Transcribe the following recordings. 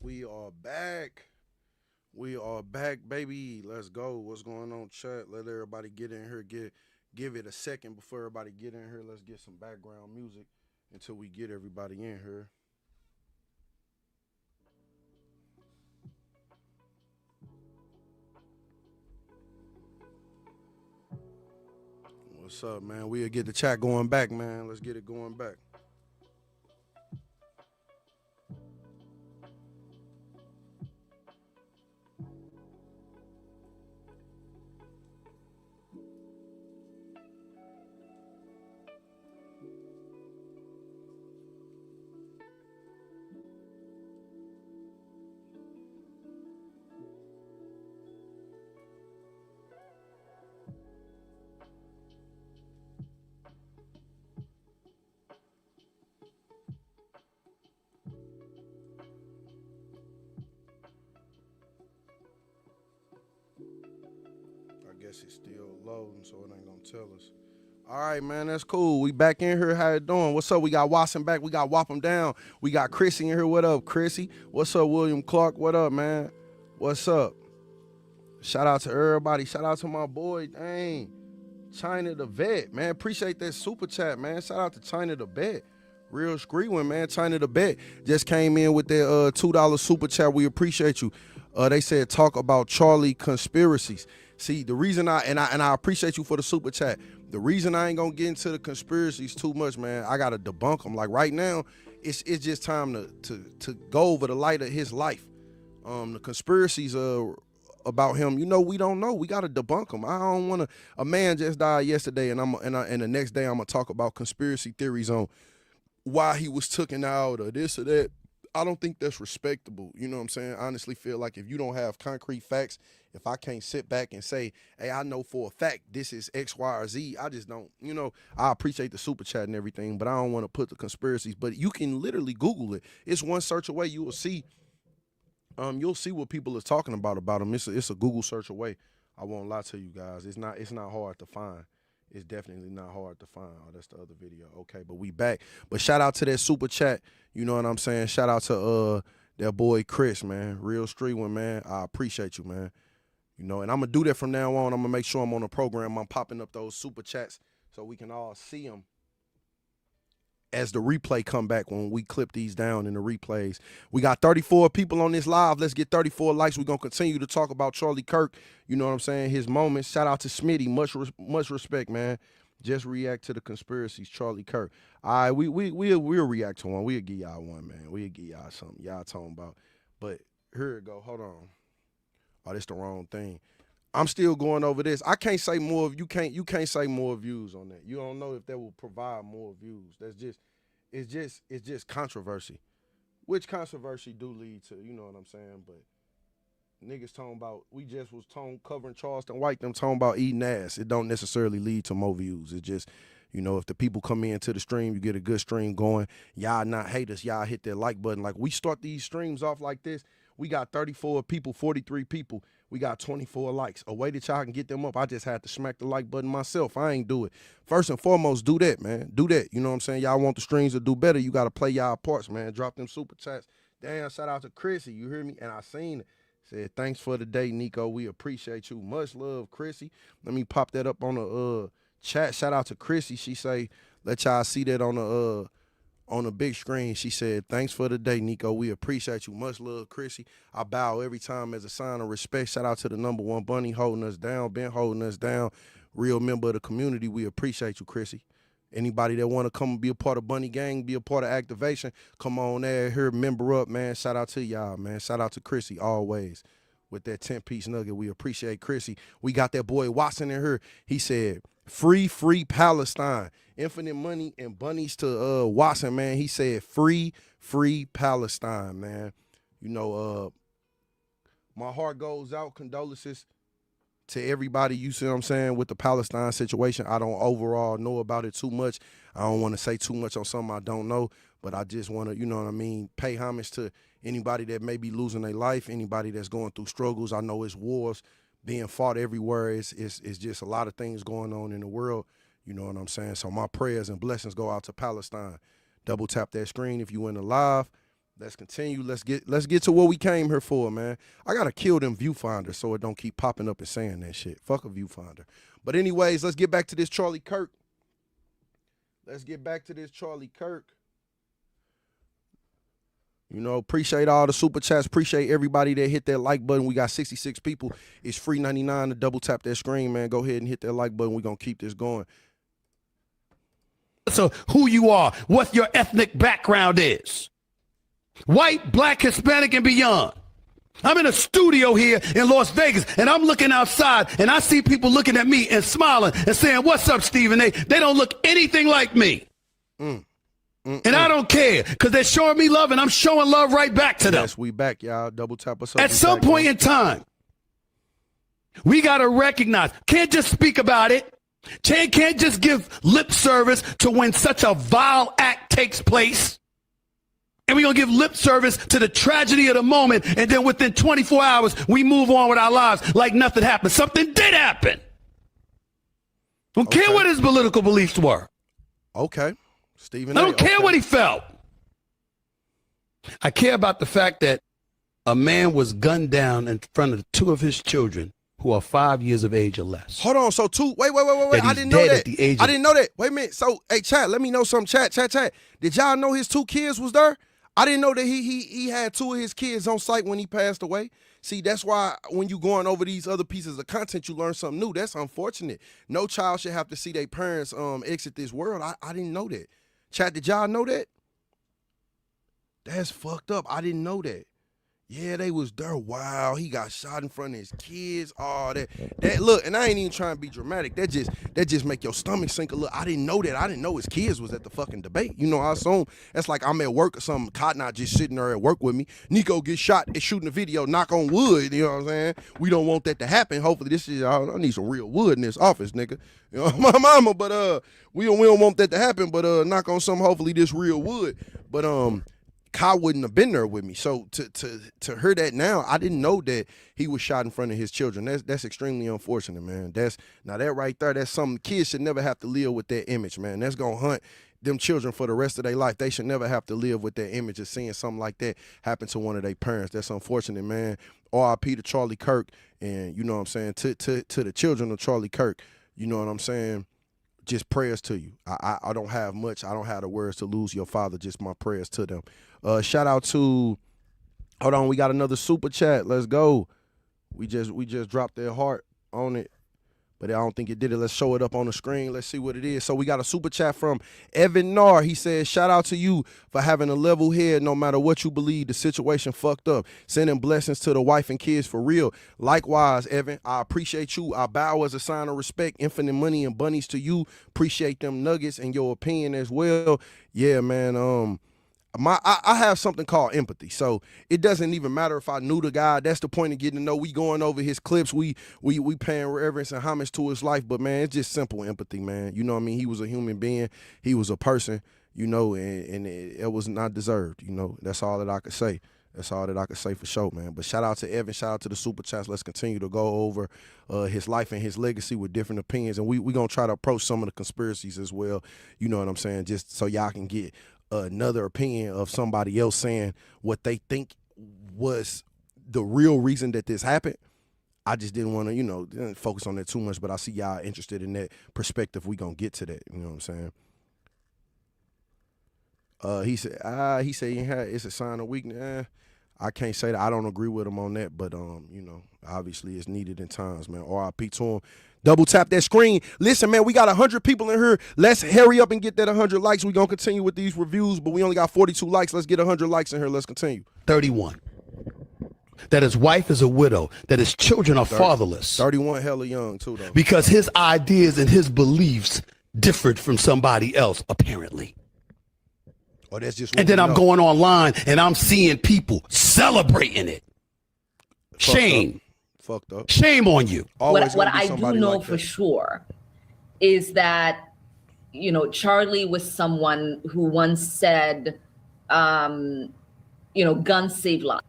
We are back. We are back, baby. Let's go. What's going on, chat? Let everybody get in here. Give it a second before everybody get in here. Let's get some background music until we get everybody in here. What's up, man? We'll get the chat going back, man. Let's get it going back. I guess it's still loading, so it ain't gonna tell us. All right, man, that's cool. We back in here. How it doing? What's up? We got Watson back. We got Whop him down. We got Chrissy in here. What up, Chrissy? What's up, William Clark? What up, man? What's up? Shout out to everybody. Shout out to my boy, dang, China the Vet, man. Appreciate that super chat, man. Shout out to China the Vet. Real screaming, man. China the Bet just came in with their $2 super chat. We appreciate you. They said talk about Charlie conspiracies. See, the reason I appreciate you for the super chat. The reason I ain't gonna get into the conspiracies too much, man, I gotta debunk them. Like right now, it's just time to go over the light of his life. The conspiracies about him, we don't know. We gotta debunk them. I don't wanna. A man just died yesterday, and the next day I'm gonna talk about conspiracy theories on why he was taken out or this or that. I don't think that's respectable. You know what I'm saying? I honestly feel like if you don't have concrete facts, if I can't sit back and say, hey, I know for a fact this is X, Y, or Z, I just don't, I appreciate the super chat and everything, but I don't want to put the conspiracies. But you can literally Google it. It's one search away. You'll see what people are talking about them. It's a Google search away. I won't lie to you guys. It's not hard to find. It's definitely not hard to find. Oh, that's the other video. Okay, but we back. But shout out to that super chat. You know what I'm saying? Shout out to that boy Chris, man. Real street one, man. I appreciate you, man. And I'm gonna do that from now on. I'm gonna make sure I'm on the program. I'm popping up those super chats so we can all see them as the replay come back when we clip these down in the replays. We got 34 people on this live. Let's get 34 likes. We're going to continue to talk about Charlie Kirk. You know what I'm saying? His moments. Shout out to Smitty. Much respect, man. Just react to the conspiracies, Charlie Kirk. All right, we'll react to one. We'll give y'all one, man. We'll give y'all something y'all talking about. But here it go. Hold on. Oh, that's the wrong thing. I'm still going over this. I can't say more of you can't say more views on that. You don't know if that will provide more views. It's just controversy. Which controversy do lead to, you know what I'm saying? But niggas talking about we just was covering Charleston White, them talking about eating ass. It don't necessarily lead to more views. It's just, if the people come into the stream, you get a good stream going. Y'all not haters, y'all hit that like button. Like we start these streams off like this. We got 34 people, 43 people. We got 24 likes. A way that y'all can get them up, I just had to smack the like button myself. I ain't do it. First and foremost, do that, man. Do that. You know what I'm saying? Y'all want the streams to do better, you got to play y'all parts, man. Drop them super chats. Damn, shout out to Chrissy. You hear me? And I seen it. Said, thanks for the day, Nico. We appreciate you. Much love, Chrissy. Let me pop that up on the chat. Shout out to Chrissy. She say, let y'all see that on the big screen. She said, thanks for the day, Nico. We appreciate you. Much love, Chrissy. I bow every time as a sign of respect. Shout out to the number one bunny holding us down, been holding us down. Real member of the community. We appreciate you, Chrissy. Anybody that want to come and be a part of Bunny Gang, be a part of activation, come on there, here, member up, man. Shout out to y'all, man. Shout out to Chrissy always with that 10-piece nugget. We appreciate Chrissy. We got that boy Watson in here. He said, free Palestine. Infinite money and bunnies to Watson, man. He said, free Palestine, man. My heart goes out. Condolences to everybody, you see what I'm saying, with the Palestine situation. I don't overall know about it too much. I don't want to say too much on something I don't know, but I just want to, you know what I mean, pay homage to anybody that may be losing their life, anybody that's going through struggles. I know it's wars being fought everywhere. It's just a lot of things going on in the world, you know what I'm saying? So my prayers and blessings go out to Palestine. Double tap that screen if you in the live. Let's continue. Let's get to what we came here for, man. I gotta kill them viewfinders so it don't keep popping up and saying that shit. Fuck a viewfinder. But anyways, let's get back to this Charlie Kirk. You know, appreciate all the super chats. Appreciate everybody that hit that like button. We got 66 people. It's free 99 to double tap that screen, man. Go ahead and hit that like button. We're gonna keep this going. So who you are, what your ethnic background is. White, black, Hispanic, and beyond. I'm in a studio here in Las Vegas, and I'm looking outside, and I see people looking at me and smiling and saying, "What's up, Stephen?" They don't look anything like me. And I don't care, because they're showing me love, and I'm showing love right back to them. Yes, we back, y'all. Double tap us up. At some point in time, we got to recognize, can't just speak about it. Can't just give lip service to when such a vile act takes place. And we're going to give lip service to the tragedy of the moment. And then within 24 hours, we move on with our lives like nothing happened. Something did happen. Don't care what his political beliefs were. Okay. Stephen I don't care what he felt. I care about the fact that a man was gunned down in front of two of his children who are 5 years of age or less. Hold on. So wait. I didn't know that. I didn't know that. Wait a minute. So, hey, chat, let me know something. Chat. Did y'all know his two kids was there? I didn't know that he had two of his kids on site when he passed away. See, that's why when you going over these other pieces of content, you learn something new. That's unfortunate. No child should have to see their parents exit this world. I didn't know that. Chat, did y'all know that? That's fucked up. I didn't know that. Yeah, they was there. Wow, he got shot in front of his kids. Oh, that look, and I ain't even trying to be dramatic. That just make your stomach sink a little. I didn't know that. I didn't know his kids was at the fucking debate. You know, I assume that's like I'm at work or something. Cotton not just sitting there at work with me. Nico gets shot and shooting a video. Knock on wood. You know what I'm saying? We don't want that to happen. Hopefully, this is I need some real wood in this office, nigga. You know, my mama. But we don't want that to happen. But knock on some. Hopefully, this real wood. But Kai wouldn't have been there with me. So to hear that now, I didn't know that he was shot in front of his children. That's extremely unfortunate, man. Now that right there, that's something kids should never have to live with that image, man. That's gonna hunt them children for the rest of their life. They should never have to live with that image of seeing something like that happen to one of their parents. That's unfortunate, man. R.I.P. to Charlie Kirk, and you know what I'm saying, to the children of Charlie Kirk, you know what I'm saying? Just prayers to you. I don't have much. I don't have the words to lose your father. Just my prayers to them. Shout out to, hold on, we got another super chat. Let's go. We just dropped their heart on it, but I don't think it did it. Let's show it up on the screen. Let's see what it is. So we got a super chat from Evan Nar. He says, shout out to you for having a level head no matter what you believe. The situation fucked up. Sending blessings to the wife and kids for real. Likewise, Evan, I appreciate you. I bow as a sign of respect. Infinite money and bunnies to you. Appreciate them nuggets and your opinion as well. Yeah, man. I have something called empathy, so it doesn't even matter if I knew the guy. That's the point of getting to know. We going over his clips. We paying reverence and homage to his life. But man, it's just simple empathy, man. You know what I mean? He was a human being. He was a person. You know, and it was not deserved. You know, that's all that I could say. That's all that I could say for sure, man. But shout out to Evan. Shout out to the super chats. Let's continue to go over his life and his legacy with different opinions, and we gonna try to approach some of the conspiracies as well. You know what I'm saying? Just so y'all can get another opinion of somebody else saying what they think was the real reason that this happened. I just didn't want to, didn't focus on that too much, but I see y'all interested in that perspective. We gonna get to that. You know what I'm saying? He said it's a sign of weakness. I can't say that. I don't agree with him on that, but obviously it's needed in times, man. RIP to him. Double tap that screen. Listen, man, we got 100 people in here. Let's hurry up and get that 100 likes. We're going to continue with these reviews, but we only got 42 likes. Let's get 100 likes in here. Let's continue. 31. That his wife is a widow. That his children are fatherless. 31 hella young, too, though. Because his ideas and his beliefs differed from somebody else, apparently. Oh, that's just. And then I'm going online and I'm seeing people celebrating it. Shame. Fucked up. Shame on you. What I do know for sure is that, Charlie was someone who once said, guns save lives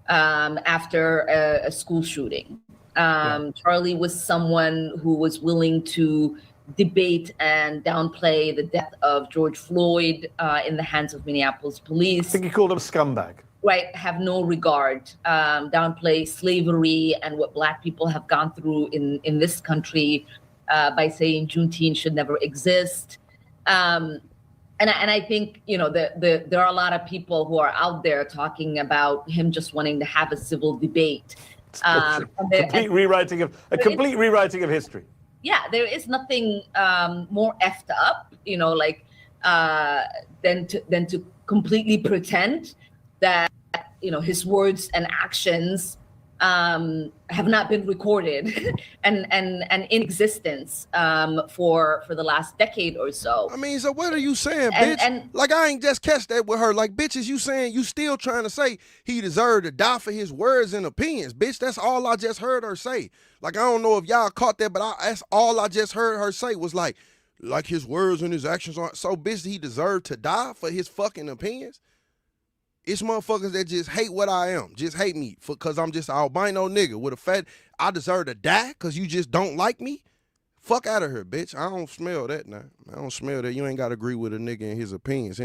after a school shooting. Charlie was someone who was willing to debate and downplay the death of George Floyd in the hands of Minneapolis police. I think he called him a scumbag. Right, have no regard, downplay slavery and what Black people have gone through in this country by saying Juneteenth should never exist. And I think, you know, there are a lot of people who are out there talking about him just wanting to have a civil debate. Complete rewriting of history. Yeah, there is nothing more effed up, you know, like than to completely pretend that, you know, his words and actions have not been recorded and in existence for the last decade or so. I mean, so what are you saying, bitch? Like, I ain't just catch that with her. Like, bitch, is you saying you still trying to say he deserved to die for his words and opinions, bitch? That's all I just heard her say. Like, I don't know if y'all caught that, but that's all I just heard her say was like his words and his actions aren't. So, bitch, he deserved to die for his fucking opinions? It's motherfuckers that just hate what I am, just hate me because I'm just an albino nigga with a fat. I deserve to die because you just don't like me? Fuck out of here, bitch. I don't smell that now. I don't smell that. You ain't got to agree with a nigga and his opinions.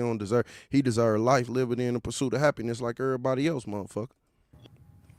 He deserve life, liberty, and the pursuit of happiness like everybody else, motherfucker.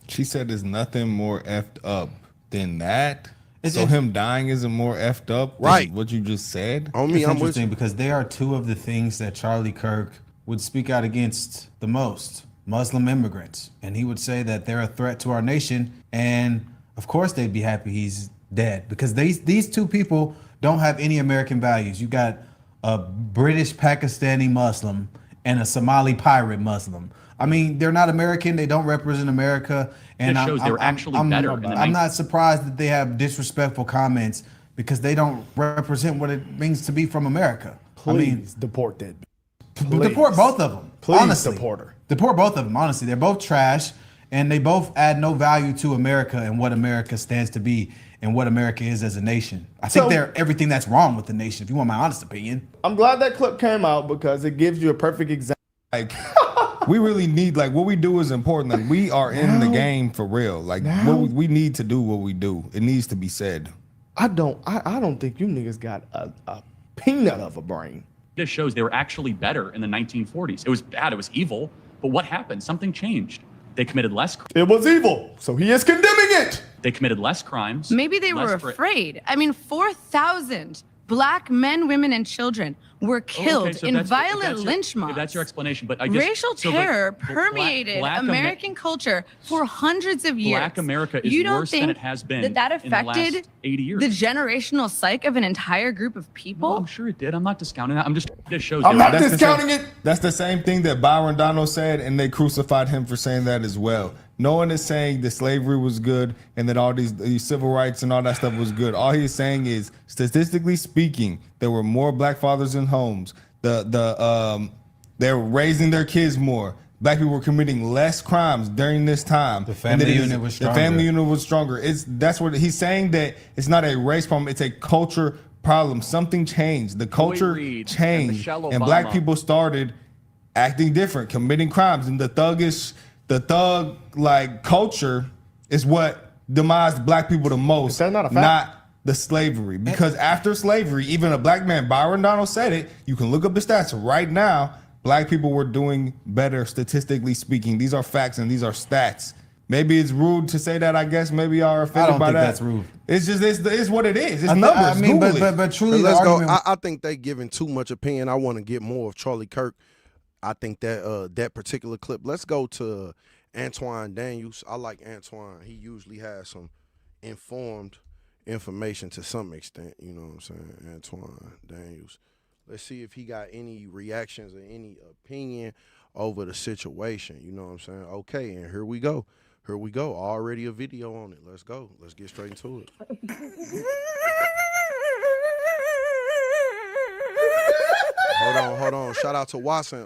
She said there's nothing more effed up than that. So him dying isn't more effed up than right? What you just said? On me, I'm interesting because they are two of the things that Charlie Kirk would speak out against the most: Muslim immigrants. And he would say that they're a threat to our nation. And of course they'd be happy he's dead because these two people don't have any American values. You got a British Pakistani Muslim and a Somali pirate Muslim. I mean, they're not American. They don't represent America. And it shows they were actually better. I'm not surprised that they have disrespectful comments because they don't represent what it means to be from America. Please deport that. Please. Deport both of them. Please honestly. deport her. Deport both of them. Honestly, they're both trash, and they both add no value to America and what America stands to be and what America is as a nation. I think they're everything that's wrong with the nation. If you want my honest opinion, I'm glad that clip came out because it gives you a perfect example. Like, we really need, like, what we do is important. Like, we are in the game for real. Like, we need to do what we do. It needs to be said. I don't think you niggas got a peanut of a brain. This shows they were actually better in the 1940s. It was bad. It was evil. But what happened? Something changed. They committed less. It was evil. So he is condemning it. They committed less crimes. Maybe they were afraid. I mean, 4,000 Black men, women, and children were killed in violent lynch mobs. That's your explanation, but racial terror permeated American culture for hundreds of years. Black America is worse than it has been that affected in the last 80 years. The generational psyche of an entire group of people? No, I'm sure it did. I'm not discounting that. This shows. I'm not discounting it. That's the same thing that Byron Donald said, and they crucified him for saying that as well. No one is saying that slavery was good and that all these civil rights and all that stuff was good. All he's saying is, statistically speaking, there were more Black fathers in homes. They're raising their kids more. Black people were committing less crimes during this time. The family unit was stronger. The family unit was stronger. That's what he's saying, that it's not a race problem. It's a culture problem. Something changed. The culture changed, and Black people started acting different, committing crimes, and the thug like culture is what demised Black people the most. Is that not a fact? Not the slavery. Because after slavery, even a Black man, Byron Donald said it, you can look up the stats right now, Black people were doing better statistically speaking. These are facts and these are stats. Maybe it's rude to say that, I guess. Maybe y'all are offended by that. I don't think that's rude. It's just, it's what it is. It's numbers. I mean, but truly, let's the go. argument... I think they giving too much opinion. I want to get more of Charlie Kirk. I think that that particular clip. Let's go to Antoine Daniels. I like Antoine. He usually has some informed information to some extent. You know what I'm saying? Antoine Daniels. Let's see if he got any reactions or any opinion over the situation. You know what I'm saying? Okay, and here we go. Here we go. Already a video on it. Let's go. Let's get straight into it. Hold on. Shout out to Watson.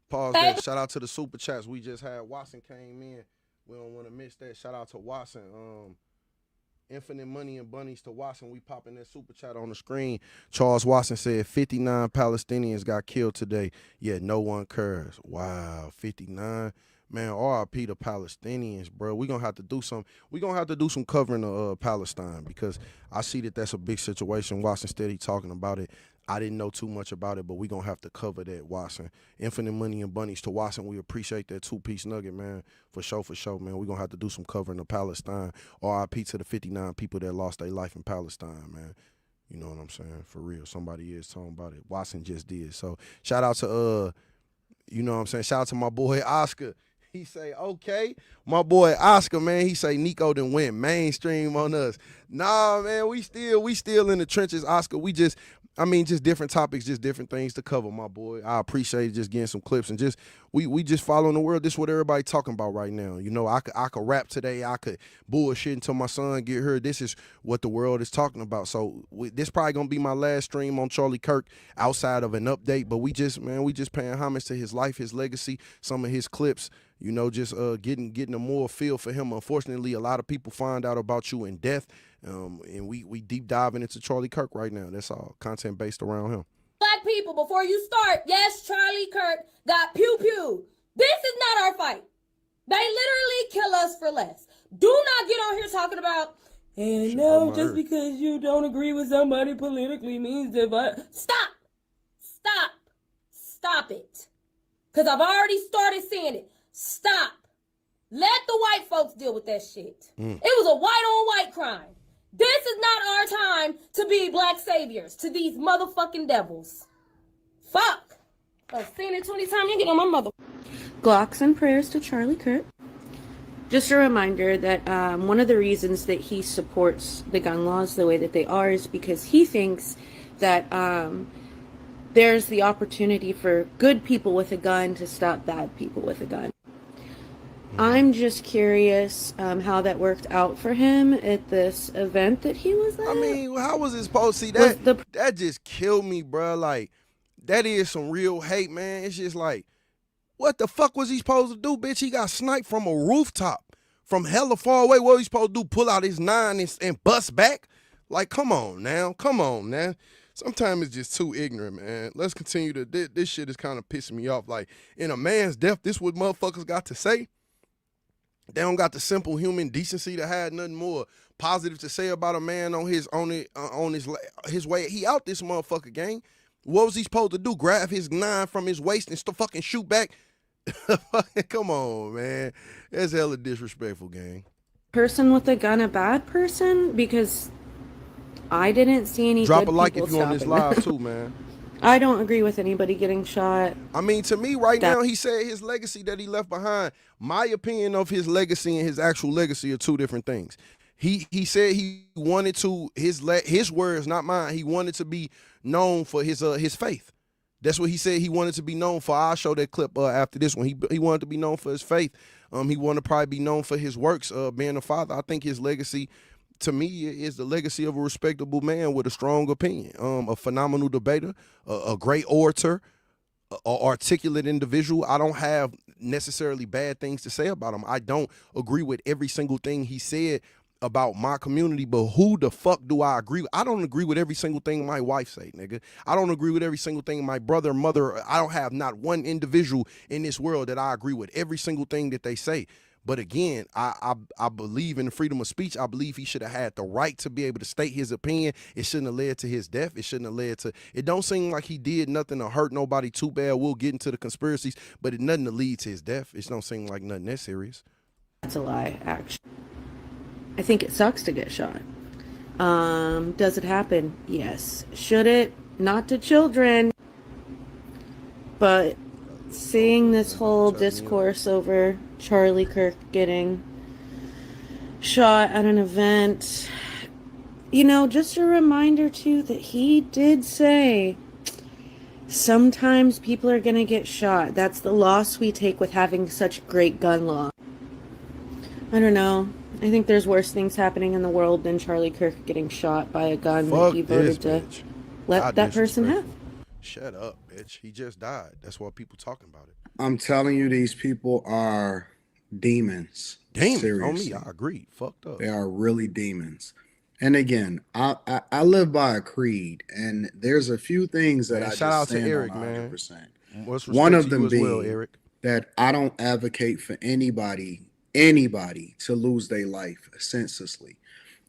Pause that. Shout out to the super chats. We just had Watson came in. We don't want to miss that. Shout out to Watson. Infinite money and bunnies to Watson. We popping that super chat on the screen. Charles Watson said 59 Palestinians got killed today, yet no one cares. Wow, 59. Man, RIP to Palestinians, bro. We're gonna have to do some. We're gonna have to do some covering of Palestine because I see that that's a big situation. Watson steady talking about it. I didn't know too much about it, but we're gonna have to cover that, Watson. Infinite money and bunnies to Watson. We appreciate that 2-piece nugget, man. For sure, man. We're gonna have to do some covering of Palestine. RIP to the 59 people that lost their life in Palestine, man. You know what I'm saying? For real. Somebody is talking about it. Watson just did. So shout out to you know what I'm saying? Shout out to my boy Oscar. He say, okay. My boy Oscar, man, he say Nico done went mainstream on us. Nah, man, we still in the trenches, Oscar. just different topics, just different things to cover, my boy. I appreciate just getting some clips and just we just following the world. This is what everybody talking about right now. You know, I could rap today. I could bullshit until my son get here. This is what the world is talking about. So this probably gonna be my last stream on Charlie Kirk outside of an update. But we just paying homage to his life, his legacy, some of his clips. You know, just getting a more feel for him. Unfortunately, a lot of people find out about you in death, and we deep diving into Charlie Kirk right now. That's all content based around him. Black people, before you start, yes, Charlie Kirk got pew-pew. This is not our fight. They literally kill us for less. Do not get on here talking about, and no, just because you don't agree with somebody politically means that. Stop it. Because I've already started seeing it. Stop. Let the white folks deal with that shit. It was a white-on-white crime. This is not our time to be black saviors to these motherfucking devils. Fuck. I've seen it 20 times. You get on my mother. Glocks and prayers to Charlie Kirk. Just a reminder that one of the reasons that he supports the gun laws the way that they are is because he thinks that there's the opportunity for good people with a gun to stop bad people with a gun. I'm just curious how that worked out for him at this event that he was at. I mean, how was it supposed to see that? That just killed me, bro. Like, that is some real hate, man. It's just like, what the fuck was he supposed to do, bitch? He got sniped from a rooftop from hella far away. What was he supposed to do? Pull out his 9 and bust back? Like, come on now. Sometimes it's just too ignorant, man. Let's continue to. This shit is kind of pissing me off. Like, in a man's death, this what motherfuckers got to say? They don't got the simple human decency to have nothing more positive to say about a man on his way. He out this motherfucker, gang. What was he supposed to do? Grab his 9 from his waist and fucking shoot back? Come on, man. That's hella disrespectful, gang. Person with a gun a bad person? Because I didn't see any Drop good a like people if you on this stopping live too, man. I don't agree with anybody getting shot. I mean, to me right now, he said his legacy that he left behind. My opinion of his legacy and his actual legacy are two different things. He said he wanted to, his words, not mine, he wanted to be known for his faith. That's what he said he wanted to be known for. I'll show that clip after this one. He wanted to be known for his faith. He wanted to probably be known for his works, being a father. I think his legacy, to me, is the legacy of a respectable man with a strong opinion, a phenomenal debater, a great orator, an articulate individual. I don't have necessarily bad things to say about him. I don't agree with every single thing he said about my community, but who the fuck do I agree with? I don't agree with every single thing my wife say, nigga. I don't agree with every single thing my brother, mother. I don't have not one individual in this world that I agree with every single thing that they say. But again, I believe in the freedom of speech. I believe he should have had the right to be able to state his opinion. It shouldn't have led to his death. It shouldn't have led to, it don't seem like he did nothing to hurt nobody too bad. We'll get into the conspiracies, but it nothing to lead to his death. It don't seem like nothing that serious. That's a lie, actually. I think it sucks to get shot. Does it happen? Yes. Should it? Not to children. But seeing this whole discourse over Charlie Kirk getting shot at an event, you know, just a reminder too that he did say sometimes people are gonna get shot. That's the loss we take with having such great gun law. I don't know. I think there's worse things happening in the world than Charlie Kirk getting shot by a gun that he voted to let that person have. Shut up, bitch. He just died. That's why people talking about it. I'm telling you, these people are demons. Demons Seriously. on me. I agree. Fucked up. They are really demons. And again, I live by a creed, and there's a few things that I shout out just stand to Eric, on 100%. man. One of them being well, Eric. that I don't advocate for anybody to lose their life senselessly.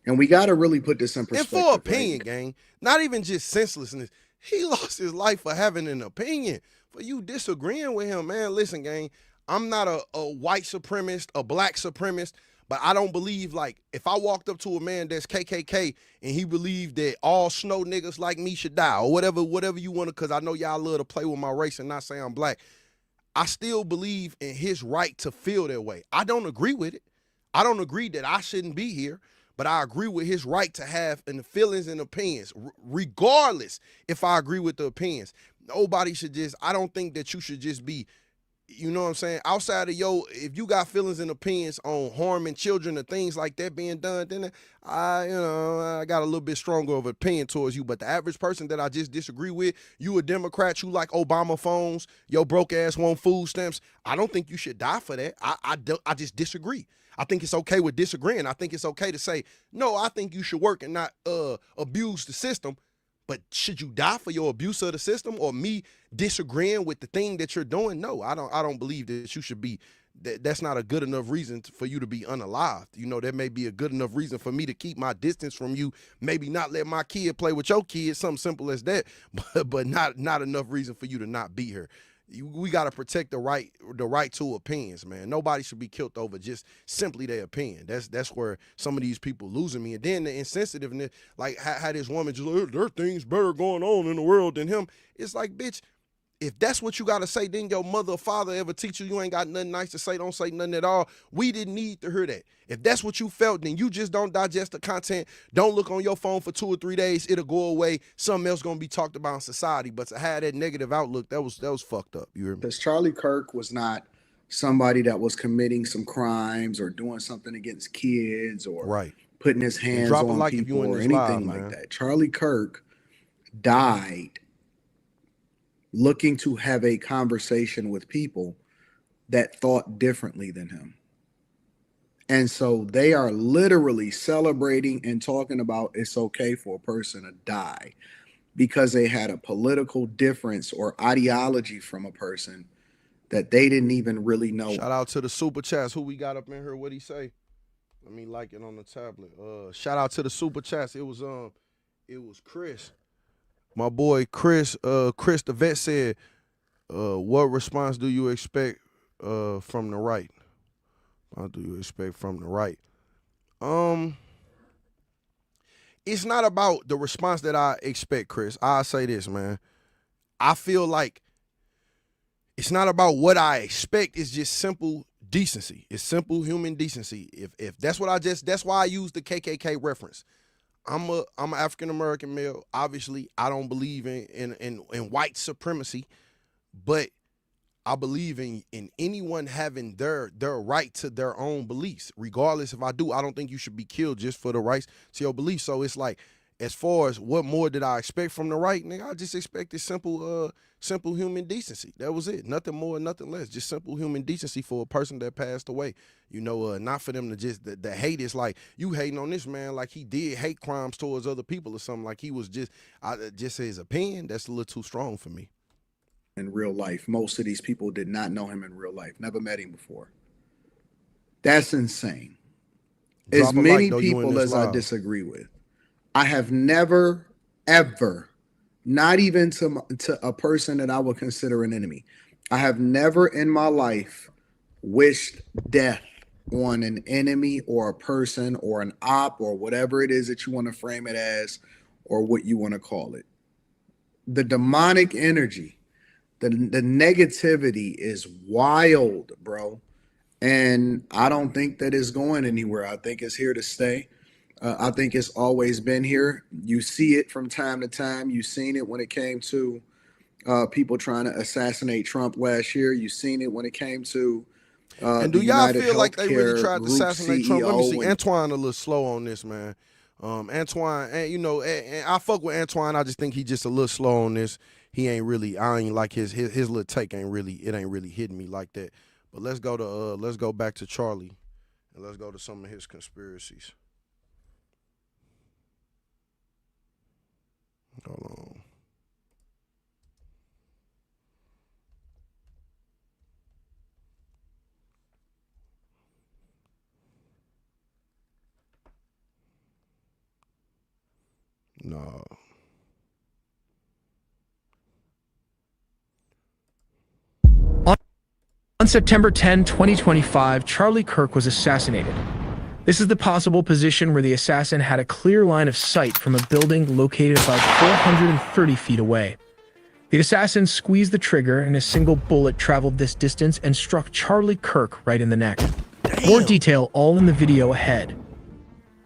And we got to really put this in And perspective. for opinion, right? gang, not even just senselessness. He lost his life for having an opinion. For you disagreeing with him, man. Listen, gang, I'm not a white supremacist, a black supremacist, but I don't believe, like, if I walked up to a man that's KKK and he believed that all snow niggas like me should die or whatever you want to, because I know y'all love to play with my race and not say I'm black. I still believe in his right to feel that way. I don't agree with it. I don't agree that I shouldn't be here, but I agree with his right to have and feelings and opinions, regardless if I agree with the opinions. Nobody should just, I don't think that you should just be, you know what I'm saying, outside of if you got feelings and opinions on harming children and things like that being done, then I got a little bit stronger of an opinion towards you. But the average person that I just disagree with, you a Democrat, you like Obama phones, your broke ass want food stamps, I don't think you should die for that. I just disagree. I think it's okay with disagreeing. I think it's okay to say, no, I think you should work and not abuse the system. But should you die for your abuse of the system or me disagreeing with the thing that you're doing? No, I don't believe that you should be. That's not a good enough reason for you to be unalived. You know, that may be a good enough reason for me to keep my distance from you. Maybe not let my kid play with your kid, something simple as that. But not enough reason for you to not be here. We got to protect the right to opinions, man. Nobody should be killed over just simply their opinion. That's where some of these people losing me. And then the insensitiveness, like how this woman just, there are things better going on in the world than him. It's like, bitch, if that's what you got to say, then your mother or father ever teach you ain't got nothing nice to say, don't say nothing at all. We didn't need to hear that. If that's what you felt, then you just don't digest the content. Don't look on your phone for 2 or 3 days. It'll go away. Something else going to be talked about in society. But to have that negative outlook, that was fucked up. You hear me? Because Charlie Kirk was not somebody that was committing some crimes or doing something against kids or putting his hands on like people or anything like that. Charlie Kirk died looking to have a conversation with people that thought differently than him. And so they are literally celebrating and talking about it's okay for a person to die because they had a political difference or ideology from a person that they didn't even really know. Shout out to the super chats. Who we got up in here? What'd he say? Let me like it on the tablet. Shout out to the super chats. It was Chris. My boy Chris the vet said, what response do you expect from the right? What do you expect from the right? It's not about the response that I expect, Chris. I'll say this, man. I feel like it's not about what I expect. It's just simple decency. It's simple human decency. If that's what that's why I use the KKK reference. I'm an African American male. Obviously, I don't believe in white supremacy, but I believe in anyone having their right to their own beliefs. Regardless if I do, I don't think you should be killed just for the rights to your beliefs. So it's like, as far as what more did I expect from the right, nigga, I just expected simple human decency. That was it. Nothing more, nothing less. Just simple human decency for a person that passed away. You know, not for them to just, the hate is like, you hating on this man like he did hate crimes towards other people or something. Like he was just his opinion. That's a little too strong for me. In real life, most of these people did not know him in real life. Never met him before. That's insane. As many people as I disagree with, I have never, ever, not even to a person that I would consider an enemy, I have never in my life wished death on an enemy or a person or an op or whatever it is that you want to frame it as or what you want to call it. The demonic energy, the negativity is wild, bro. And I don't think that it's going anywhere. I think it's here to stay. I think it's always been here. You see it from time to time. You've seen it when it came to people trying to assassinate Trump last year. You've seen it when it came to and do y'all feel like they really tried to assassinate Trump? Let me see. And Antoine a little slow on this, man. Antoine, and you know, and I fuck with Antoine. I just think he just a little slow on this. He ain't really. I ain't like his little take. Ain't really hitting me like that. But let's go back to Charlie, and let's go to some of his conspiracies. Hold on. No. On September 10, 2025, Charlie Kirk was assassinated. This is the possible position where the assassin had a clear line of sight from a building located about 430 feet away. The assassin squeezed the trigger and a single bullet traveled this distance and struck Charlie Kirk right in the neck. More detail all in the video ahead.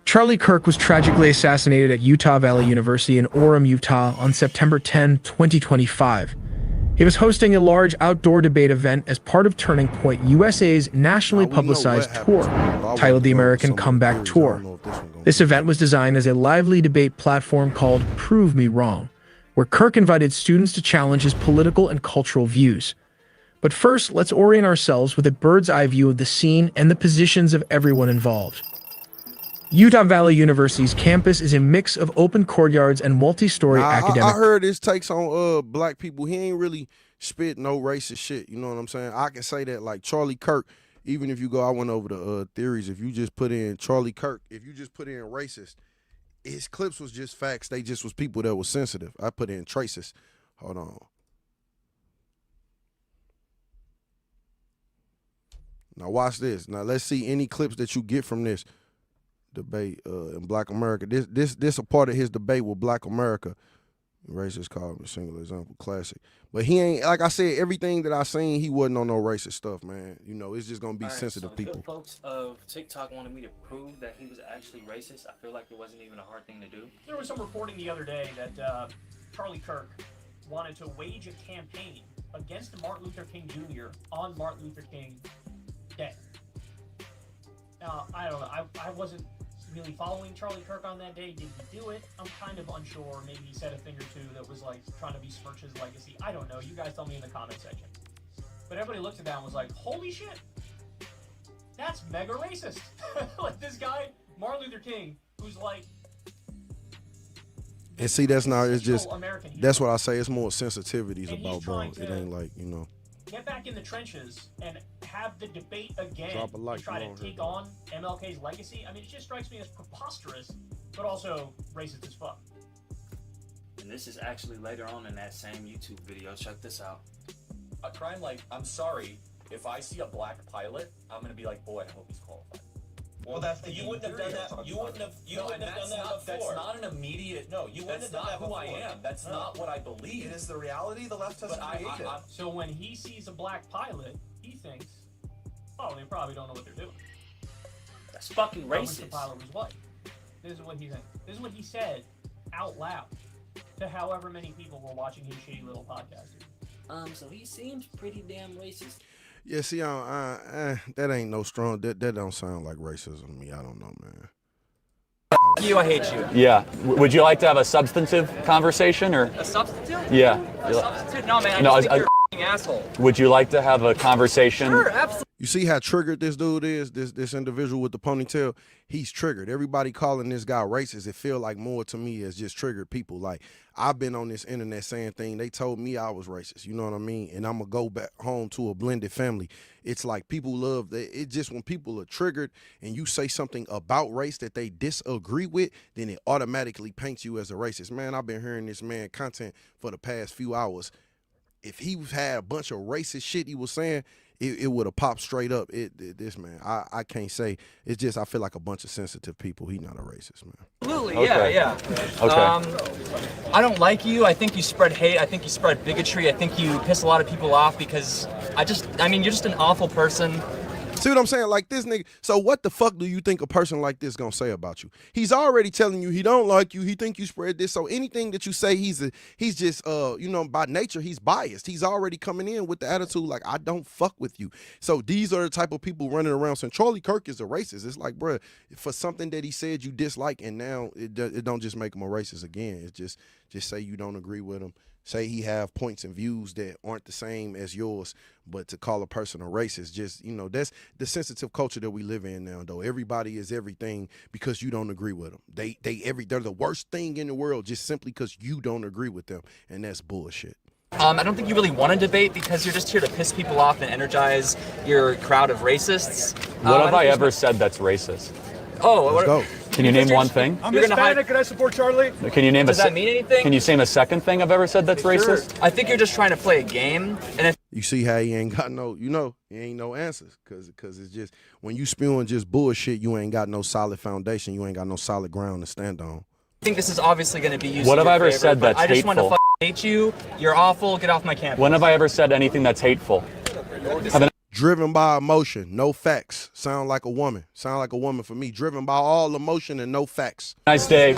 Charlie Kirk was tragically assassinated at Utah Valley University in Orem, Utah on September 10, 2025. He was hosting a large outdoor debate event as part of Turning Point USA's nationally publicized tour, titled the American Comeback Tour. This event was designed as a lively debate platform called Prove Me Wrong, where Kirk invited students to challenge his political and cultural views. But first, let's orient ourselves with a bird's-eye view of the scene and the positions of everyone involved. Utah Valley University's campus is a mix of open courtyards and multi-story academic. I heard his takes on black people. He ain't really spit no racist shit. You know what I'm saying? I can say that like Charlie Kirk. Even if you go, I went over the theories. If you just put in Charlie Kirk, if you just put in racist, his clips was just facts. They just was people that was sensitive. I put in traces. Hold on. Now watch this. Now let's see any clips that you get from this debate in Black America. This a part of his debate with Black America. Racist called him a single example, classic. But he ain't, like I said, everything that I seen, he wasn't on no racist stuff, man. You know, it's just gonna be sensitive so people. The folks of TikTok wanted me to prove that he was actually racist. I feel like it wasn't even a hard thing to do. There was some reporting the other day that Charlie Kirk wanted to wage a campaign against Martin Luther King Jr. on Martin Luther King Day. I don't know. I wasn't really following Charlie Kirk on that day. Did he do it? I'm kind of unsure. Maybe he said a thing or two that was like trying to besmirch his legacy. I don't know. You guys tell me in the comment section. But everybody looked at that and was like, holy shit, that's mega racist. Like this guy, Martin Luther King, who's like, and see, that's not, it's just, that's what I say, it's more sensitivities about, bro. It ain't like, you know. Get back in the trenches and have the debate again Drop a like to try to take on MLK's legacy. I mean, it just strikes me as preposterous, but also racist as fuck. And this is actually later on in that same YouTube video. Check this out. A crime like, I'm sorry, if I see a black pilot, I'm gonna be like, boy, I hope he's qualified. Well, you wouldn't have done that. You wouldn't have done that before. That's not an immediate. No, you wouldn't have done that before. That's not who I am. That's not what I believe. It is the reality the left has created. So when he sees a black pilot, he thinks, oh, they probably don't know what they're doing. That's fucking racist. The pilot was white. This is what he thinks. This is what he said out loud to however many people were watching his shitty little podcast. So he seems pretty damn racist. Yeah, see, that ain't no strong. That don't sound like racism to me. I don't know, man. You, I hate you. Yeah. Would you like to have a substantive conversation or? A substitute? Yeah. A substitute? No, man. I just think you're a f***ing asshole. Would you like to have a conversation? Sure, absolutely. You see how triggered this dude is, this individual with the ponytail? He's triggered. Everybody calling this guy racist, it feel like more to me as just triggered people. Like, I've been on this internet saying things. They told me I was racist, you know what I mean? And I'm going to go back home to a blended family. It's like people love, it just when people are triggered and you say something about race that they disagree with, then it automatically paints you as a racist. Man, I've been hearing this man content for the past few hours. If he had a bunch of racist shit he was saying, it would have popped straight up. This man, I can't say. It's just I feel like a bunch of sensitive people. He not a racist, man. Absolutely, Okay. yeah. Okay. I don't like you. I think you spread hate. I think you spread bigotry. I think you piss a lot of people off because I mean, you're just an awful person. See what I'm saying? Like this nigga. So what the fuck do you think a person like this gonna say about you? He's already telling you he don't like you. He think you spread this. So anything that you say, he's just you know, by nature he's biased. He's already coming in with the attitude like I don't fuck with you. So these are the type of people running around saying Charlie Kirk is a racist. It's like, bruh, for something that he said you dislike, and now it don't just make him a racist again. It's just say you don't agree with him. Say he have points and views that aren't the same as yours, but to call a person a racist, just, you know, that's the sensitive culture that we live in now, though. Everybody is everything because you don't agree with them. They're the worst thing in the world just simply because you don't agree with them, and that's bullshit. I don't think you really want to debate because you're just here to piss people off and energize your crowd of racists. What have I ever said that's racist? Oh, Let's go. Can you name one thing? I'm You're gonna Hispanic and I support Charlie. Can you name Does that mean anything? Can you name a second thing I've ever said that's racist? I think you're just trying to play a game, and if You see how he ain't got no, he ain't no answers, cause it's just when you spewing just bullshit, you ain't got no solid foundation, you ain't got no solid ground to stand on. I think this is obviously going to be used. What in have I your ever favor, said but that's I just want to hateful? hate you. You're awful. Get off my campus. When have I ever said anything that's hateful? Driven by emotion, no facts. Sound like a woman. Sound like a woman for me. Driven by all emotion and no facts. Nice day.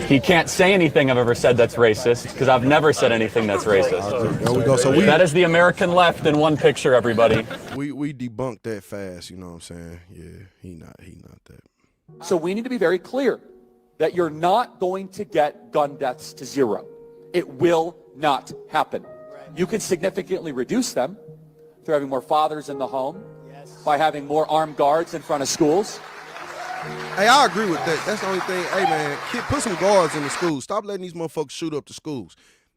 He can't say anything I've ever said that's racist because I've never said anything that's racist. There we go. So that is the American left in one picture, everybody. We debunked that fast. You know what I'm saying? Yeah, he not that. So we need to be very clear that you're not going to get gun deaths to zero. It will not happen. You can significantly reduce them through having more fathers in the home, by having more armed guards in front of schools. Hey, I agree with that. That's the only thing. Hey, man, put some guards in the schools. Stop letting these motherfuckers shoot up the schools.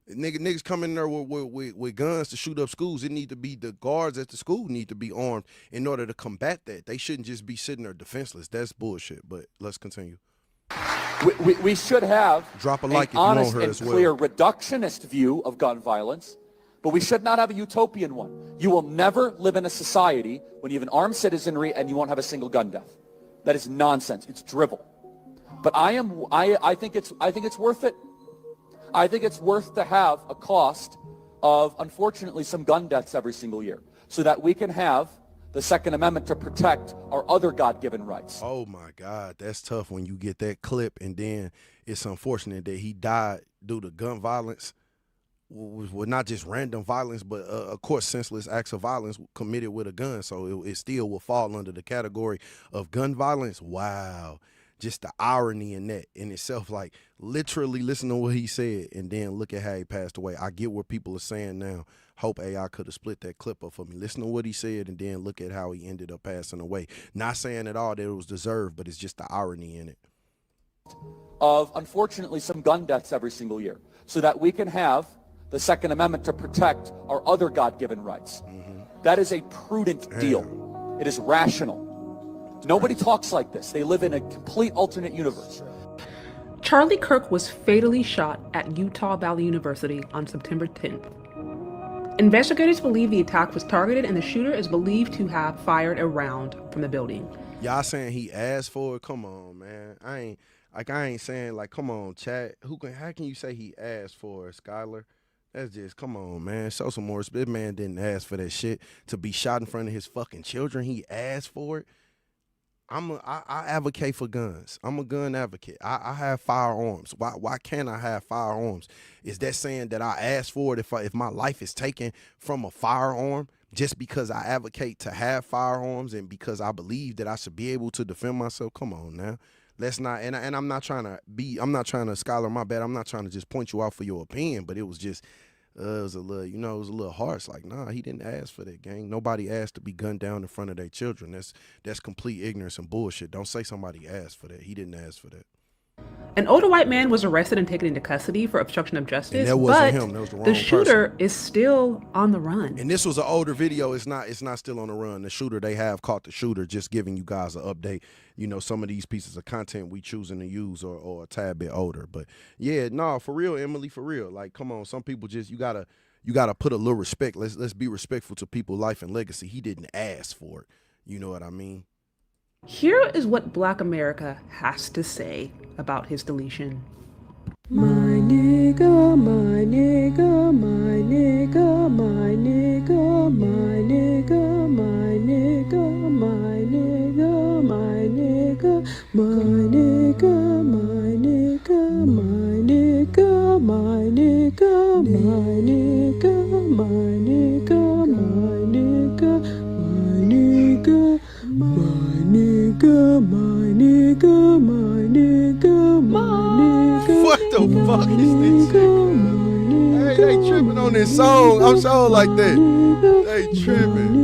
Niggas come in there with guns to shoot up schools. It need to be the guards at the school need to be armed in order to combat that. They shouldn't just be sitting there defenseless. That's bullshit. But let's continue. We should have Drop a like if an you want honest her and as well. clear reductionist view of gun violence, but we should not have a utopian one. You will never live in a society when you have an armed citizenry and you won't have a single gun death. That is nonsense. It's drivel. But I think it's worth it. I think it's worth to have a cost of, unfortunately, some gun deaths every single year so that we can have the Second Amendment to protect our other God-given rights. Oh, my God. That's tough when you get that clip, and then it's unfortunate that he died due to gun violence. Well, not just random violence, but, of course, senseless acts of violence committed with a gun. So it still will fall under the category of gun violence. Wow. Just the irony in that in itself, like literally listen to what he said and then look at how he passed away. I get what people are saying now. Hope AI could have split that clip up for me. Listen to what he said and then look at how he ended up passing away. Not saying at all that it was deserved, but it's just the irony in it. Of, unfortunately, some gun deaths every single year so that we can have the Second Amendment to protect our other God-given rights. That is a prudent deal. It is rational. Nobody talks like this. They live in a complete alternate universe. Charlie Kirk was fatally shot at Utah Valley University on September 10th. Investigators believe the attack was targeted and the shooter is believed to have fired a round from the building. Y'all saying he asked for it? Come on, man. I ain't saying like, come on, chat. How can you say he asked for it, Skylar? That's just, come on, man. Show some more respect. This man didn't ask for that shit to be shot in front of his fucking children. He asked for it. I advocate for guns. I'm a gun advocate. I have firearms. Why can't I have firearms? Is that saying that I asked for it if my life is taken from a firearm just because I advocate to have firearms and because I believe that I should be able to defend myself? Come on now. Let's not, and I'm not trying to, Skylar, my bad. I'm not trying to just point you out for your opinion, but it was just, it was a little harsh. Like, nah, he didn't ask for that, gang. Nobody asked to be gunned down in front of their children. That's complete ignorance and bullshit. Don't say somebody asked for that. He didn't ask for that. An older white man was arrested and taken into custody for obstruction of justice, And that wasn't but him. That was the wrong the shooter person. is still on the run. And this was an older video. It's not still on the run. The shooter, they have caught the shooter, just giving you guys an update. You know, some of these pieces of content we choosing to use or a tad bit older. But yeah, no, for real, Emily, for real. Like, come on, some people just, you gotta put a little respect. Let's be respectful to people's life and legacy. He didn't ask for it. You know what I mean? Here is what Black America has to say about his deletion. My nigga, my nigga, my nigga, my nigga, my nigga, my nigga, my nigga, my nigga, my nigga, my nigga, my nigga, my nigga, my nigga, my nigga, my nigga, my nigga, my nigga, my nigga, my nigga, my nigga. What the fuck is this shit, cuz? Hey, they tripping on this song. I'm so like that. They tripping.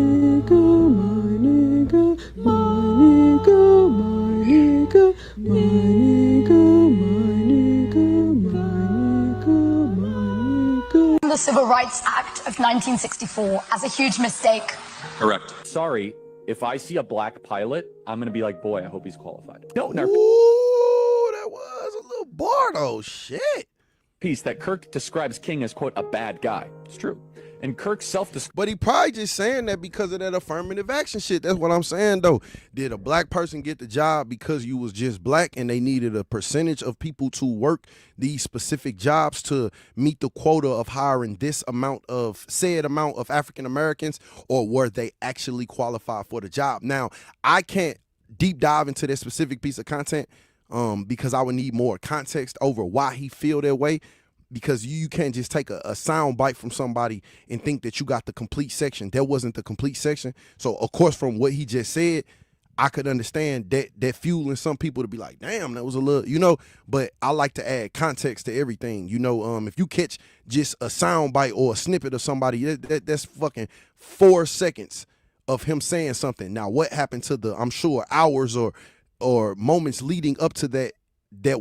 The Civil Rights Act of 1964 as a huge mistake. Correct. Sorry, if I see a black pilot, I'm going to be like, boy, I hope he's qualified. No, Ooh, that was a little bar though. Shit. Piece that Kirk describes King as, quote, a bad guy. It's true. And Kirk's But he probably just saying that because of that affirmative action shit. That's what I'm saying, though. Did a black person get the job because you was just black and they needed a percentage of people to work these specific jobs to meet the quota of hiring this amount of African Americans, or were they actually qualified for the job? Now, I can't deep dive into this specific piece of content because I would need more context over why he feel that way. Because you can't just take a sound bite from somebody and think that you got the complete section. That wasn't the complete section. So, of course, from what he just said, I could understand that fueling some people to be like, damn, that was a little, but I like to add context to everything. If you catch just a sound bite or a snippet of somebody, that's fucking 4 seconds of him saying something. Now, what happened to the, I'm sure, hours or moments leading up to that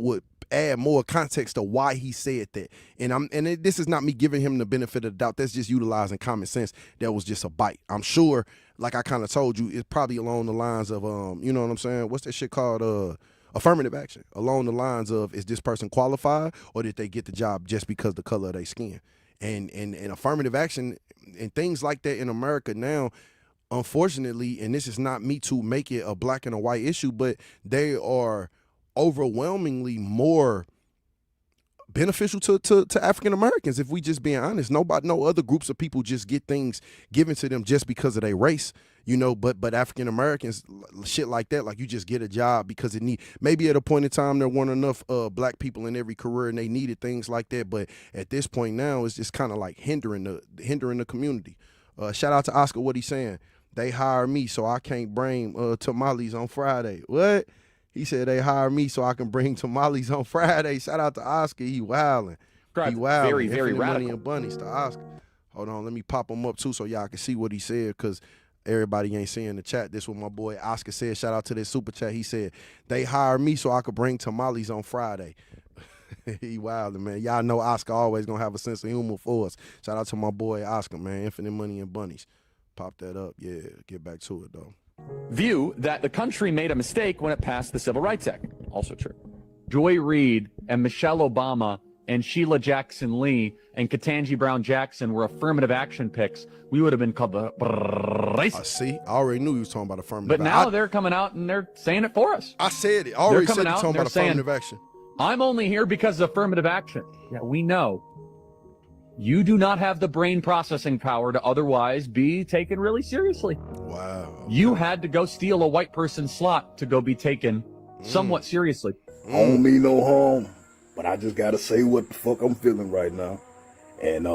would add more context to why he said that. This is not me giving him the benefit of the doubt. That's just utilizing common sense. That was just a bite. I'm sure, like I kind of told you, it's probably along the lines of, you know what I'm saying? What's that shit called? Affirmative action. Along the lines of, is this person qualified, or did they get the job just because the color of their skin? And affirmative action and things like that in America now, unfortunately, and this is not me to make it a black and a white issue, but they are overwhelmingly more beneficial to African Americans, if we just being honest. No other groups of people just get things given to them just because of their race, but African Americans, shit like that, like you just get a job because maybe at a point in time there weren't enough black people in every career and they needed things like that, but at this point now it's just kind of like hindering the community. Shout out to Oscar, what he's saying. They hire me so I can't bring tamales on Friday. What? He said they hire me so I can bring tamales on Friday. Shout out to Oscar. He wildin'. He wildin'. Very, very Infinite radical. Money and bunnies to Oscar. Hold on, let me pop him up too so y'all can see what he said, because everybody ain't seeing the chat. This is what my boy Oscar said. Shout out to this super chat. He said they hire me so I could bring tamales on Friday. He wildin', man. Y'all know Oscar always gonna have a sense of humor for us. Shout out to my boy Oscar, man. Infinite Money and bunnies. Pop that up. Yeah, get back to it though. view that the country made a mistake when it passed the Civil Rights Act. Also true. Joy Reid and Michelle Obama and Sheila Jackson Lee and Ketanji Brown Jackson were affirmative action picks, we would have been called the racist. See, I already knew he was talking about affirmative action. But now they're coming out and they're saying it for us. I said it. I already said he's talking about affirmative action. I'm only here because of affirmative action. Yeah, we know. You do not have the brain processing power to otherwise be taken really seriously. Wow. Okay. You had to go steal a white person's slot to go be taken somewhat seriously. I don't mean no harm, but I just gotta say what the fuck I'm feeling right now. And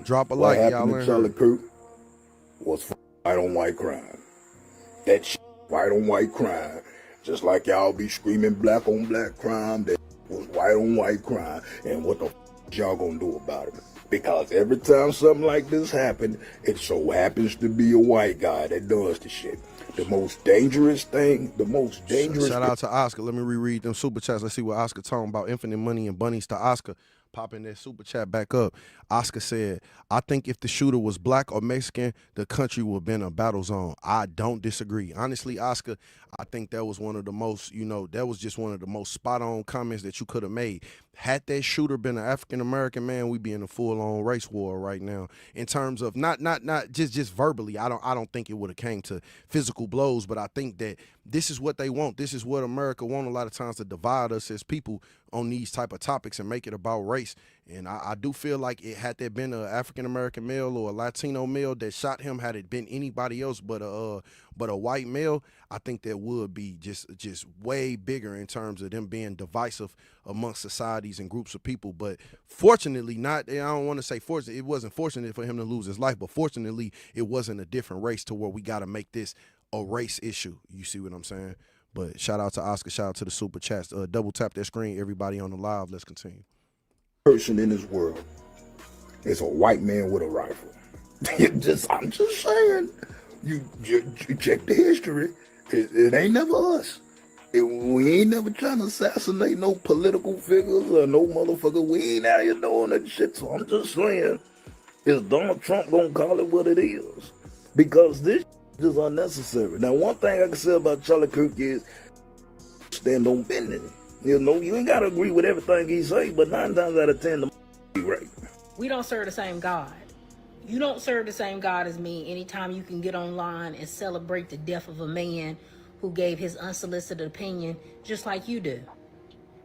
drop a like, like, y'all. What happened to Charlie Kirk was white on white crime. That shit, white on white crime. Just like y'all be screaming black on black crime, that was white on white crime. And what the y'all gonna do about it? Because every time something like this happens, it so happens to be a white guy that does the shit. The most dangerous thing, Shout out to Oscar. Let me reread them super chats. Let's see what Oscar talking about. Infinite Money and bunnies to Oscar. Popping that super chat back up. Oscar said, I think if the shooter was black or Mexican, the country would have been a battle zone. I don't disagree. Honestly, Oscar, I think that was one of the most, that was just one of the most spot on comments that you could have made. Had that shooter been an African-American man, we'd be in a full-on race war right now. In terms of not just verbally. I don't think it would have came to physical blows, but I think that this is what they want. This is what America wants a lot of times, to divide us as people on these type of topics and make it about race. And I do feel like had there been an African-American male or a Latino male that shot him, had it been anybody else but a white male, I think that would be just way bigger in terms of them being divisive amongst societies and groups of people. But fortunately, I don't want to say fortunate, it wasn't fortunate for him to lose his life, but fortunately it wasn't a different race to where we got to make this a race issue. You see what I'm saying? But shout out to Oscar, shout out to the super chats. Double tap that screen, everybody on the live. Let's continue. Person in this world is a white man with a rifle. I'm just saying. You check the history. It ain't never us. We ain't never trying to assassinate no political figures or no motherfucker. We ain't out here doing that shit. So I'm just saying, is Donald Trump gonna call it what it is? Because this just unnecessary. Now, one thing I can say about Charlie Kirk is stand on business. You know, you ain't gotta agree with everything he say, but 9 times out of 10, the be right. We don't serve the same God. You don't serve the same God as me anytime you can get online and celebrate the death of a man who gave his unsolicited opinion just like you do.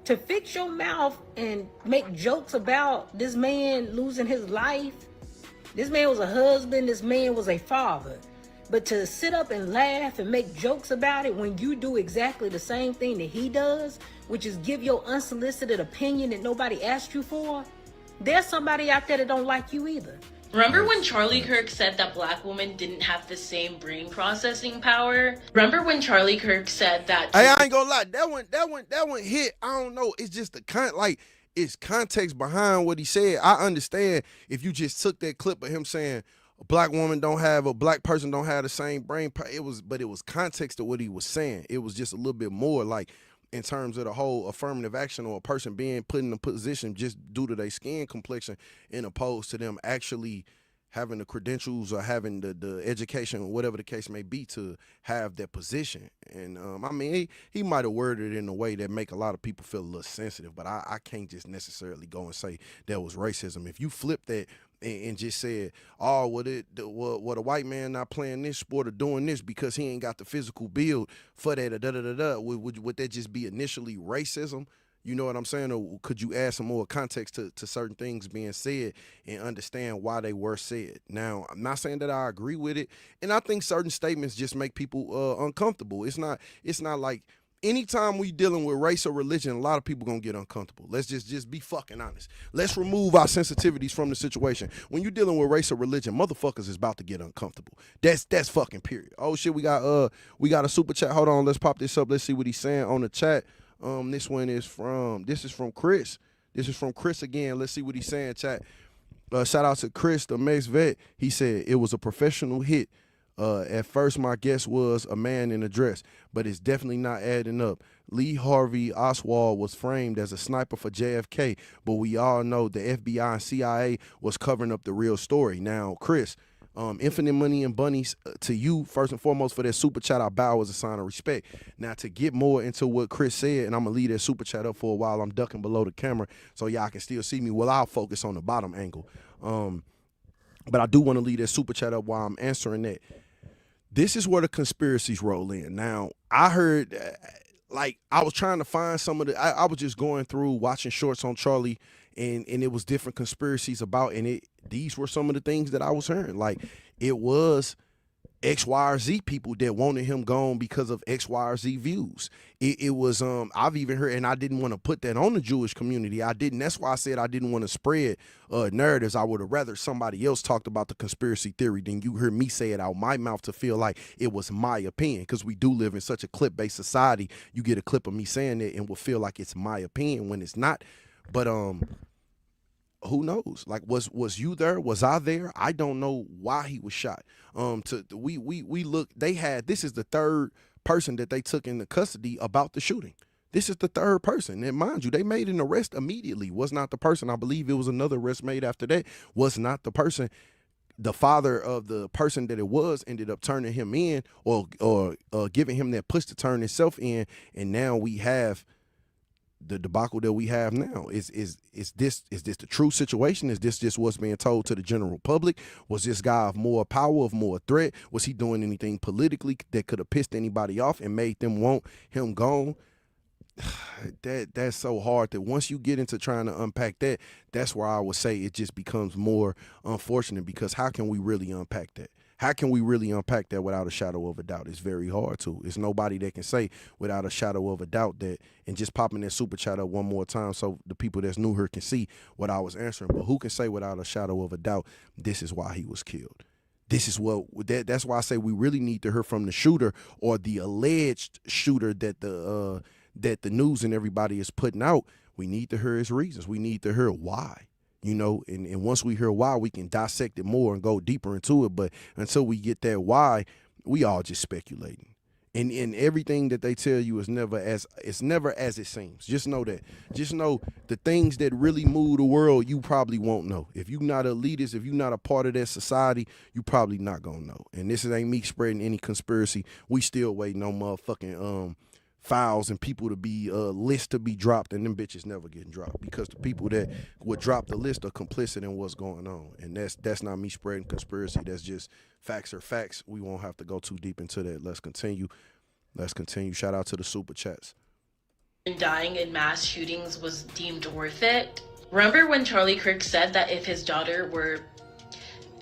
To fix your mouth and make jokes about this man losing his life, this man was a husband, this man was a father. But to sit up and laugh and make jokes about it when you do exactly the same thing that he does, which is give your unsolicited opinion that nobody asked you for, there's somebody out there that don't like you either. Remember when Charlie Kirk said that black women didn't have the same brain processing power? Remember when Charlie Kirk said that? Hey, I ain't gonna lie, that one hit. I don't know. It's just it's context behind what he said. I understand if you just took that clip of him saying a black person don't have the same brain. But it was context to what he was saying. It was just a little bit more like in terms of the whole affirmative action or a person being put in a position just due to their skin complexion, in opposed to them actually having the credentials or having the education or whatever the case may be to have that position. And I mean, he might have worded it in a way that make a lot of people feel a little sensitive, but I can't just necessarily go and say that was racism. If you flip that and just said, oh, what a white man not playing this sport or doing this because he ain't got the physical build for that, would that just be initially racism? You know what I'm saying? Or could you add some more context to certain things being said and understand why they were said? Now, I'm not saying that I agree with it, and I think certain statements just make people uncomfortable. It's not like anytime we dealing with race or religion, a lot of people gonna get uncomfortable. Let's just be fucking honest. Let's remove our sensitivities from the situation. When you're dealing with race or religion, motherfuckers is about to get uncomfortable. That's fucking period. Oh shit, we got a super chat. Hold on, let's pop this up. Let's see what he's saying on the chat. This is from Chris. This is from Chris again. Let's see what he's saying, chat. Shout out to Chris, the Max vet. He said it was a professional hit. At first, my guess was a man in a dress, but it's definitely not adding up. Lee Harvey Oswald was framed as a sniper for JFK, but we all know the FBI and CIA was covering up the real story. Now, Chris, infinite money and bunnies to you, first and foremost, for that super chat. I bow as a sign of respect. Now, to get more into what Chris said, and I'm going to leave that super chat up for a while. I'm ducking below the camera so y'all can still see me. Well, I'll focus on the bottom angle. But I do want to leave that super chat up while I'm answering that. This is where the conspiracies roll in. Now, I heard, I was trying to find some of the, I was just going through watching shorts on Charlie, and it was different conspiracies about, and these were some of the things that I was hearing. Like, it was X, Y, or Z people that wanted him gone because of X, Y, or Z views. It was, I've even heard, and I didn't want to put that on the Jewish community. I didn't. That's why I said I didn't want to spread narratives. I would have rather somebody else talked about the conspiracy theory than you heard me say it out my mouth to feel like it was my opinion, because we do live in such a clip-based society. You get a clip of me saying it and will feel like it's my opinion when it's not. But who knows? Like, was you there? Was I there? I don't know why he was shot. We look. They had, this is the third person that they took into custody about the shooting. This is the third person, and mind you, they made an arrest immediately. Was not the person. I believe it was another arrest made after that. Was not the person. The father of the person that it was ended up turning him in, or giving him that push to turn himself in, and now we have the debacle that we have now. Is this the true situation? Is this just what's being told to the general public? Was this guy of more power, of more threat? Was he doing anything politically that could have pissed anybody off and made them want him gone? That's so hard that once you get into trying to unpack that, that's where I would say it just becomes more unfortunate, because how can we really unpack that? How can we really unpack that without a shadow of a doubt? It's very hard to. It's nobody that can say without a shadow of a doubt that, and just popping that super chat up one more time so the people that's new here can see what I was answering. But who can say without a shadow of a doubt, this is why he was killed? This is that's why I say we really need to hear from the shooter, or the alleged shooter that the news and everybody is putting out. We need to hear his reasons. We need to hear why. You know, and once we hear why, we can dissect it more and go deeper into it. But until we get that why, we all just speculating. And everything that they tell you is never as it seems. Just know that. Just know the things that really move the world, you probably won't know. If you're not a elitist, if you're not a part of that society, you probably not gonna know. And this ain't me spreading any conspiracy. We still waiting on motherfucking files and people to be lists to be dropped, and them bitches never getting dropped because the people that would drop the list are complicit in what's going on. And that's not me spreading conspiracy. That's just facts are facts. We won't have to go too deep into that. Let's continue. Shout out to the super chats. Dying in mass shootings was deemed worth it. Remember when Charlie Kirk said that if his daughter were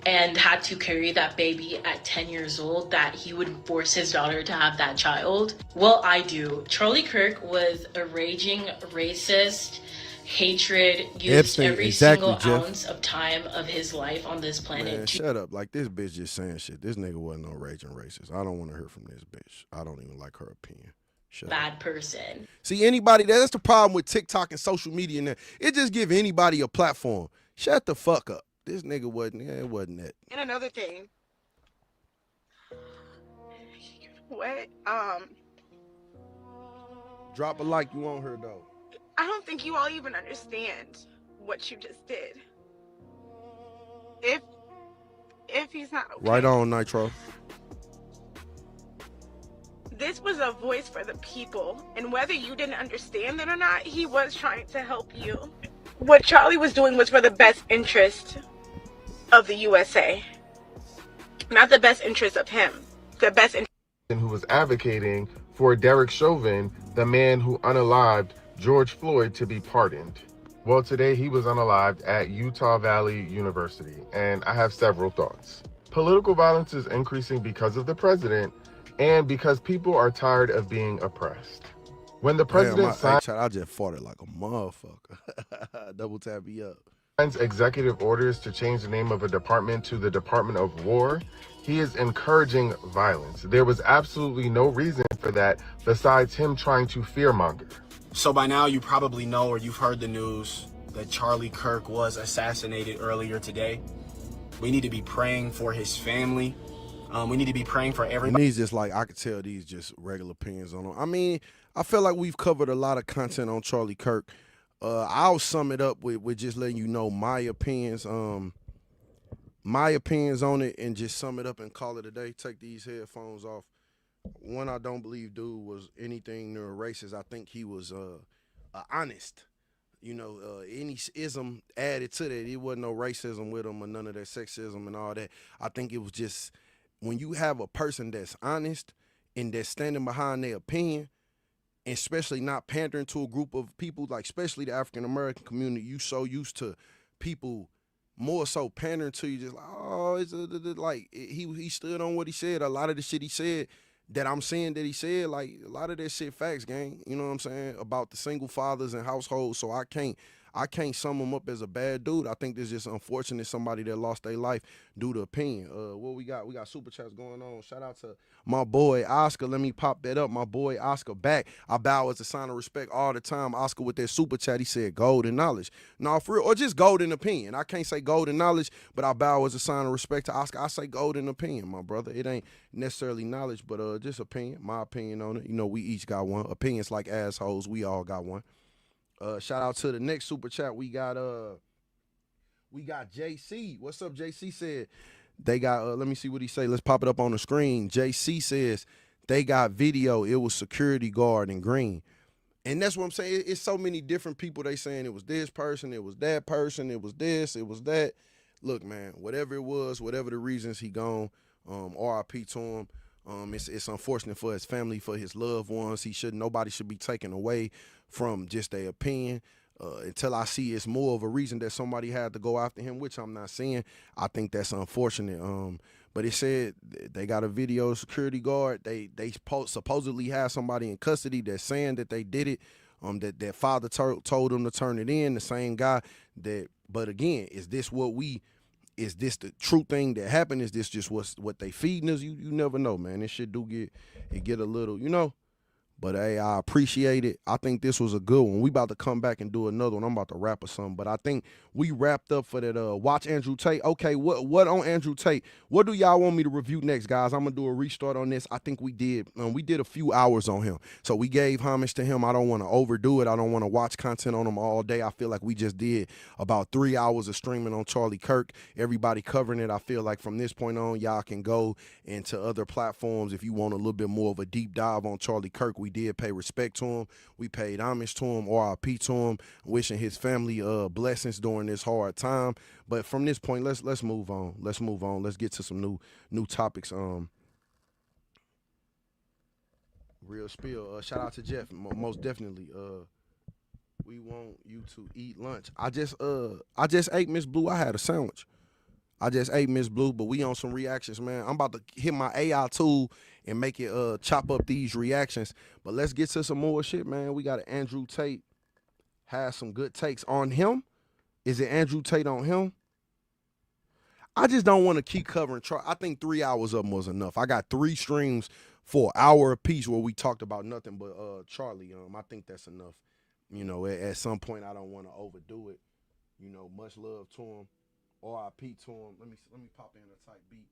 and had to carry that baby at 10 years old, that he would force his daughter to have that child? Well, I do. Charlie Kirk was a raging racist. Hatred used Epstein, every exactly, single Jeff. ounce of time of his life on this planet. Man, shut up. Like, this bitch just saying shit. This nigga wasn't no raging racist. I don't want to hear from this bitch. I don't even like her opinion. Shut Bad up. person. See, anybody, that's the problem with TikTok and social media now. It just give anybody a platform. Shut the fuck up. This nigga it wasn't that. And another thing. What? Drop a like, you on her though. I don't think you all even understand what you just did. If he's not okay. Right on, Nitro. This was a voice for the people, and whether you didn't understand it or not, he was trying to help you. What Charlie was doing was for the best interest of the USA. Not the best interest of him. The best interest. Who was advocating for Derek Chauvin, the man who unalived George Floyd, to be pardoned. Well, today he was unalived at Utah Valley University, and I have several thoughts. Political violence is increasing because of the president and because people are tired of being oppressed. When the president signs I just fought it like a motherfucker. Double tap me up. Executive orders to change the name of a department to the Department of War, he is encouraging violence. There was absolutely no reason for that besides him trying to fearmonger. So by now you probably know, or you've heard the news, that Charlie Kirk was assassinated earlier today. We need to be praying for his family. We need to be praying for everybody. And these just like, I could tell these just regular opinions on them. I mean, I feel like we've covered a lot of content on Charlie Kirk. I'll sum it up with just letting you know my opinions on it, and just sum it up and call it a day. Take these headphones off. One, I don't believe dude was anything near racist. I think he was honest. You know, any ism added to that. It wasn't no racism with him or none of that sexism and all that. I think it was just when you have a person that's honest and that's standing behind their opinion, especially not pandering to a group of people, like especially the African American community, you so used to people more so pandering to you, just like, oh, he stood on what he said. A lot of the shit he said that I'm saying that he said, like a lot of that shit facts, gang. You know what I'm saying? About the single fathers and households. So I can't sum him up as a bad dude. I think this is just unfortunate, somebody that lost their life due to opinion. What we got? We got super chats going on. Shout out to my boy Oscar. Let me pop that up. My boy Oscar back. I bow as a sign of respect all the time. Oscar with that super chat, he said gold and knowledge. No, for real, or just gold and opinion. I can't say gold and knowledge, but I bow as a sign of respect to Oscar. I say gold and opinion, my brother. It ain't necessarily knowledge, but just opinion. My opinion on it. You know, we each got one. Opinions like assholes. We all got one. Shout out to the next super chat. We got JC. What's up, JC? Said they got let me see what he say. Let's pop it up on the screen. JC says they got video. It was security guard in green. And that's what I'm saying. It's so many different people they saying it was this person, it was that person, it was this, it was that. Look, man, whatever it was, whatever the reasons he gone, RIP to him. It's unfortunate for his family, for his loved ones. Nobody should be taken away from just their opinion. Until I see it's more of a reason that somebody had to go after him, which I'm not saying. I think that's unfortunate. But it said they got a video security guard. They supposedly have somebody in custody that's saying that they did it. That father told them to turn it in. The same guy that. But again, is this the true thing that happened? Is this just what they feeding us? You never know, man. This shit do get a little, But hey, I appreciate it. I think this was a good one. We about to come back and do another one. I'm about to rap or something. But I think we wrapped up for that. Watch Andrew Tate. Okay, what on Andrew Tate? What do y'all want me to review next, guys? I'm gonna do a restart on this. I think we did a few hours on him. So we gave homage to him. I don't want to overdo it. I don't want to watch content on him all day. I feel like we just did about 3 hours of streaming on Charlie Kirk. Everybody covering it. I feel like from this point on, y'all can go into other platforms if you want a little bit more of a deep dive on Charlie Kirk. We did pay respect to him. We paid homage to him, RIP to him, wishing his family blessings during this hard time. But from this point, let's move on. Let's move on. Let's get to some new topics. Real spill. Shout out to Jeff. Most definitely. We want you to eat lunch. I just ate Miss Blue. I had a sandwich. I just ate Miss Blue, but we on some reactions, man. I'm about to hit my AI tool and make it chop up these reactions. But let's get to some more shit, man. We got Andrew Tate. Has some good takes on him. Is it Andrew Tate on him? I just don't want to keep covering. I think 3 hours of them was enough. I got 3 streams for an hour apiece where we talked about nothing but Charlie. I think that's enough. You know, at some point I don't want to overdo it. You know, much love to him. RIP to him. Let me pop in a tight beat.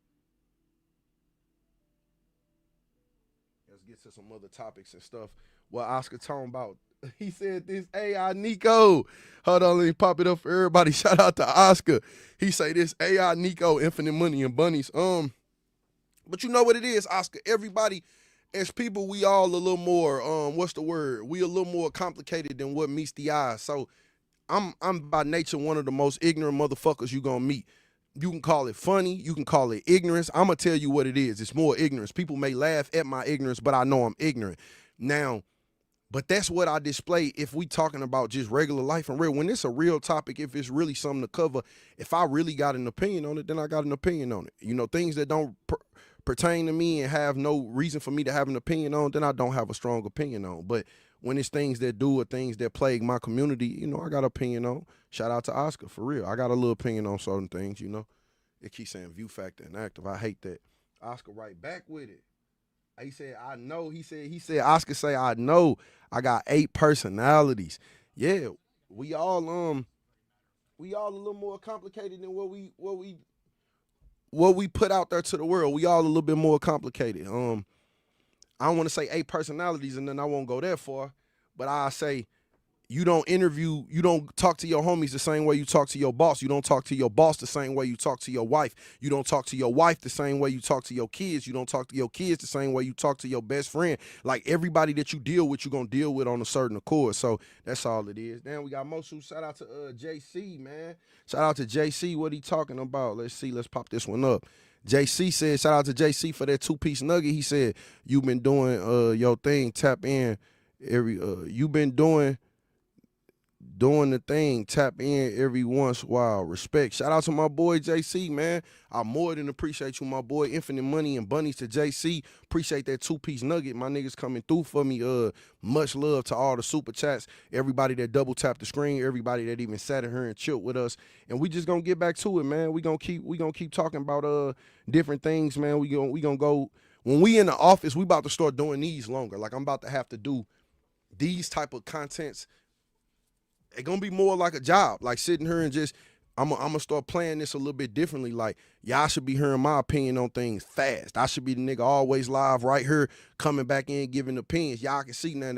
Let's get to some other topics and stuff. What Oscar talking about? He said this AI Nico. Hold on, let me pop it up for everybody. Shout out to Oscar. He say this AI Nico, infinite money and bunnies. But you know what it is, Oscar. Everybody, as people, we all a little more. What's the word? We a little more complicated than what meets the eye. So I'm by nature one of the most ignorant motherfuckers you gonna meet. You can call it funny, you can call it ignorance. I'm gonna tell you what it is. It's more ignorance. People may laugh at my ignorance, but I know I'm ignorant. Now, but that's what I display if we talking about just regular life and real. When it's a real topic, if it's really something to cover, if I really got an opinion on it, then I got an opinion on it. You know, things that don't pertain to me and have no reason for me to have an opinion on, then I don't have a strong opinion on. But when it's things that do or things that plague my community, you know, I got an opinion on. Shout out to Oscar, for real. I got a little opinion on certain things, you know. It keeps saying view factor and active. I hate that. Oscar right back with it. He said, I know. He said, Oscar say, I know I got 8 personalities. Yeah, we all a little more complicated than what we put out there to the world. We all a little bit more complicated. I don't want to say 8 personalities and then I won't go that far, but I say you don't talk to your homies the same way you talk to your boss. You don't talk to your boss the same way you talk to your wife. You don't talk to your wife the same way you talk to your kids. You don't talk to your kids the same way you talk to your best friend. Like everybody that you deal with, you're going to deal with on a certain accord. So that's all it is. Then we got Mosu. Shout out to JC, man. Shout out to JC. What he talking about? Let's see. Let's pop this one up. JC said, shout out to JC for that 2-piece nugget. He said, you've been doing your thing. Tap in you've been doing the thing, tap in every once in a while. Respect. Shout out to my boy JC, man. I more than appreciate you, my boy. Infinite money and bunnies to JC. Appreciate that 2-piece nugget. My niggas coming through for me. Much love to all the super chats. Everybody that double tapped the screen. Everybody that even sat in here and chilled with us. And we just gonna get back to it, man. We gonna keep talking about different things, man. We gonna go when we in the office. We about to start doing these longer. Like I'm about to have to do these type of contents. It's gonna be more like a job, like sitting here and just, I'm gonna start playing this a little bit differently. Like, y'all should be hearing my opinion on things fast. I should be the nigga always live right here, coming back in, giving opinions. Y'all can see now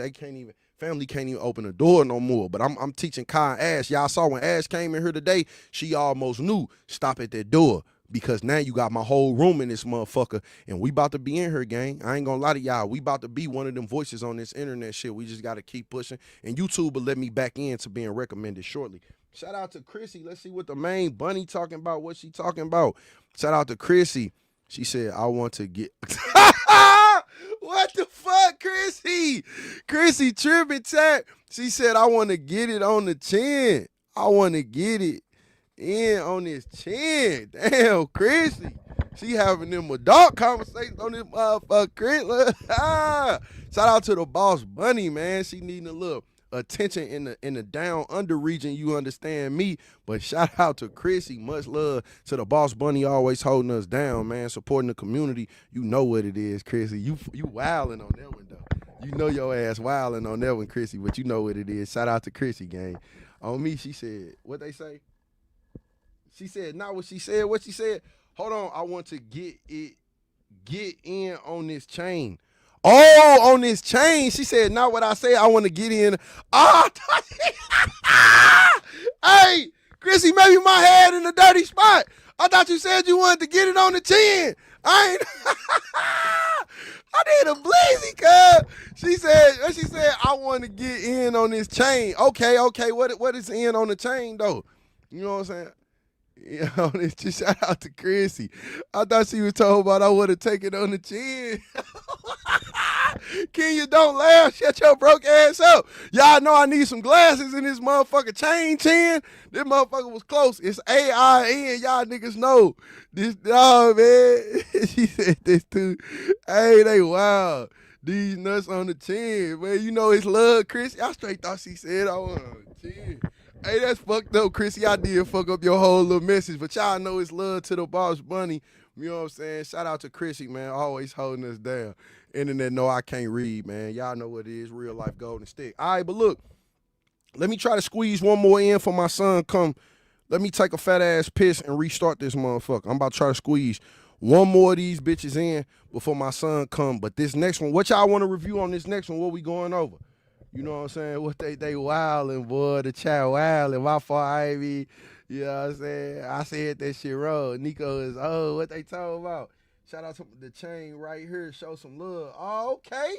family can't even open the door no more. But I'm teaching Kai and Ash. Y'all saw when Ash came in here today, she almost knew, stop at that door. Because now you got my whole room in this motherfucker. And we about to be in here, gang. I ain't gonna lie to y'all. We about to be one of them voices on this internet shit. We just gotta keep pushing. And YouTube will let me back in to being recommended shortly. Shout out to Chrissy. Let's see what the main bunny talking about. What she talking about? Shout out to Chrissy. She said, I want to get... What the fuck, Chrissy? Chrissy tripping chat. She said, I want to get it on the chin. I want to get it in on his chin. Damn, Chrissy. She having them adult conversations on this motherfucker. Shout out to the boss bunny, man. She needing a little attention in the down under region, you understand me. But shout out to Chrissy. Much love to the boss bunny, always holding us down, man. Supporting the community. You know what it is, Chrissy. You wilding on that one though. You know your ass wilding on that one, Chrissy, but you know what it is. Shout out to Chrissy, gang. On me, she said, what they say? She said, not what she said. What she said? Hold on, I want to get in on this chain. Oh, on this chain. She said, not what I say. I want to get in. Hey, Chrissy, maybe my head in a dirty spot. I thought you said you wanted to get it on the chin. I did a bleezy, cuz. She said, I want to get in on this chain. Okay. What is in on the chain, though? You know what I'm saying? Yeah, just shout out to Chrissy. I thought she was talking about I would have taken on the chin. Kenya, don't laugh. Shut your broke ass up. Y'all know I need some glasses in this motherfucker chain chin. This motherfucker was close. It's AIN. Y'all niggas know. This dog, man. She said this too. Hey, they wild. These nuts on the chin, man. You know it's love, Chrissy. I straight thought she said I want on the chin. Hey, that's fucked up, Chrissy. I did fuck up your whole little message, but y'all know it's love to the boss bunny. You know what I'm saying? Shout out to Chrissy, man, always holding us down. Internet know I can't read, man. Y'all know what it is, real life golden stick. All right, but look, let me try to squeeze one more in for my son come. Let me take a fat ass piss and restart this motherfucker. I'm about to try to squeeze one more of these bitches in before my son come. But this next one, what y'all want to review on this next one? What we going over? You know what I'm saying? What they wildin', boy. The child wildin'. My fault, Ivy. You know what I'm saying? I said that shit wrong. Nico is, what they talking about? Shout out to the chain right here. Show some love. Oh, okay.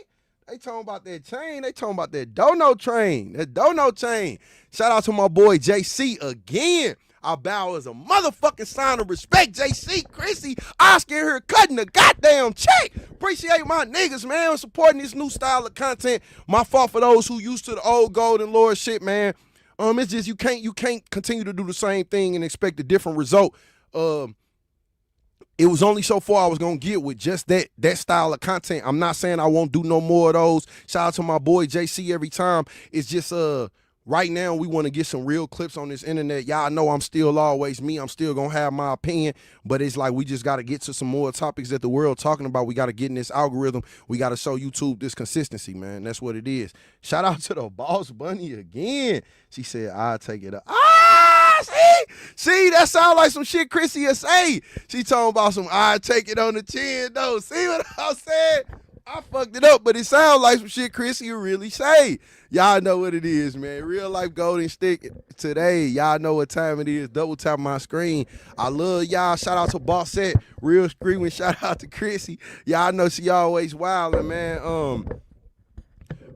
They talking about that chain. They talking about that dono train. That dono chain. Shout out to my boy JC again. I bow as a motherfucking sign of respect. JC, Chrissy, Oscar here cutting the goddamn check. Appreciate my niggas, man, supporting this new style of content. My fault for those who used to the old golden lord shit, man. It's just you can't continue to do the same thing and expect a different result. It was only so far I was gonna get with just that style of content. I'm not saying I won't do no more of those. Shout out to my boy JC every time. It's just right now, we want to get some real clips on this internet. Y'all know I'm still always me. I'm still going to have my opinion, but it's like we just got to get to some more topics that the world talking about. We got to get in this algorithm. We got to show YouTube this consistency, man. That's what it is. Shout out to the boss bunny again. She said, I'll take it up. See, that sound like some shit Chrissy will say. She talking about some, I'll take it on the chin, though. See what I said? I fucked it up, but it sounds like some shit Chrissy will really say. Y'all know what it is, man. Real life golden stick today. Y'all know what time it is. Double tap my screen. I love y'all. Shout out to Bossette. Real screaming. Shout out to Chrissy. Y'all know she always wildin', man.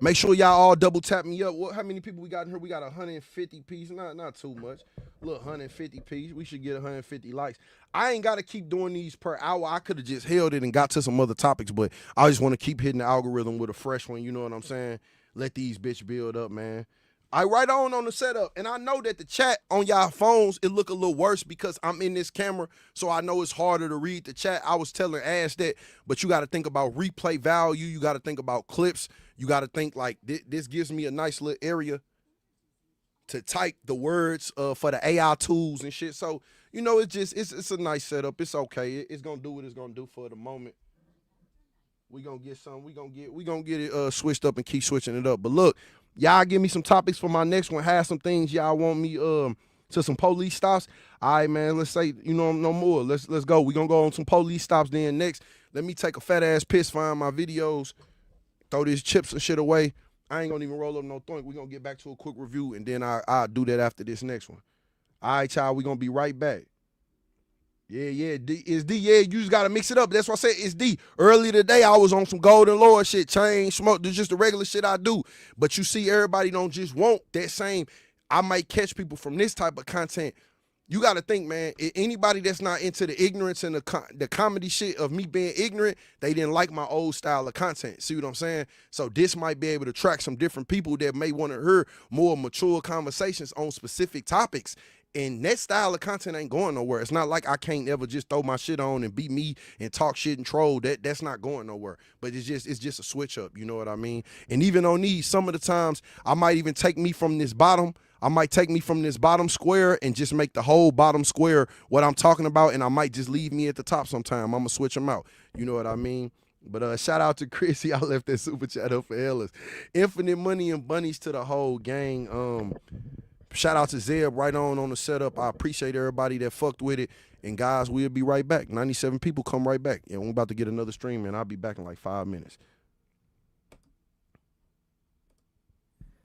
Make sure y'all all double tap me up. How many people we got in here? We got 150 piece. Not too much. Look, 150 piece. We should get 150 likes. I ain't got to keep doing these per hour. I could have just held it and got to some other topics, but I just want to keep hitting the algorithm with a fresh one. You know what I'm saying? Let these bitch build up, man. I write on the setup, and I know that the chat on y'all phones, it look a little worse because I'm in this camera, so I know it's harder to read the chat. I was telling Ash that, but you got to think about replay value. You got to think about clips. You got to think like this gives me a nice little area to type the words for the AI tools and shit. So, you know, it's a nice setup. It's okay. It's going to do what it's going to do for the moment. We gonna get some. We gonna get it switched up and keep switching it up. But look, y'all give me some topics for my next one. Have some things y'all want me to some police stops. All right, man. Let's say no more. Let's go. We gonna go on some police stops. Then next, let me take a fat ass piss, find my videos, throw these chips and shit away. I ain't gonna even roll up no thunk. We gonna get back to a quick review, and then I'll do that after this next one. All right, y'all. We gonna be right back. Yeah, it's D. Yeah, you just gotta mix it up. That's why I said it's D. Earlier today, I was on some golden lord shit, chain, smoke. There's just the regular shit I do. But you see, everybody don't just want that same. I might catch people from this type of content. You gotta think, man. Anybody that's not into the ignorance and the comedy shit of me being ignorant, they didn't like my old style of content. See what I'm saying? So this might be able to attract some different people that may want to hear more mature conversations on specific topics. And that style of content ain't going nowhere. It's not like I can't ever just throw my shit on and be me and talk shit and troll. That's not going nowhere. But it's just a switch up. You know what I mean? And even on these, some of the times I might even take me from this bottom. I might take me from this bottom square and just make the whole bottom square what I'm talking about. And I might just leave me at the top sometime. I'm gonna switch them out. You know what I mean? But shout out to Chrissy. I left that super chat up for Ellis. Infinite money and bunnies to the whole gang. Shout out to Zeb right on the setup. I appreciate everybody that fucked with it. And guys, we'll be right back. 97 people come right back. And we're about to get another stream, and I'll be back in like 5 minutes.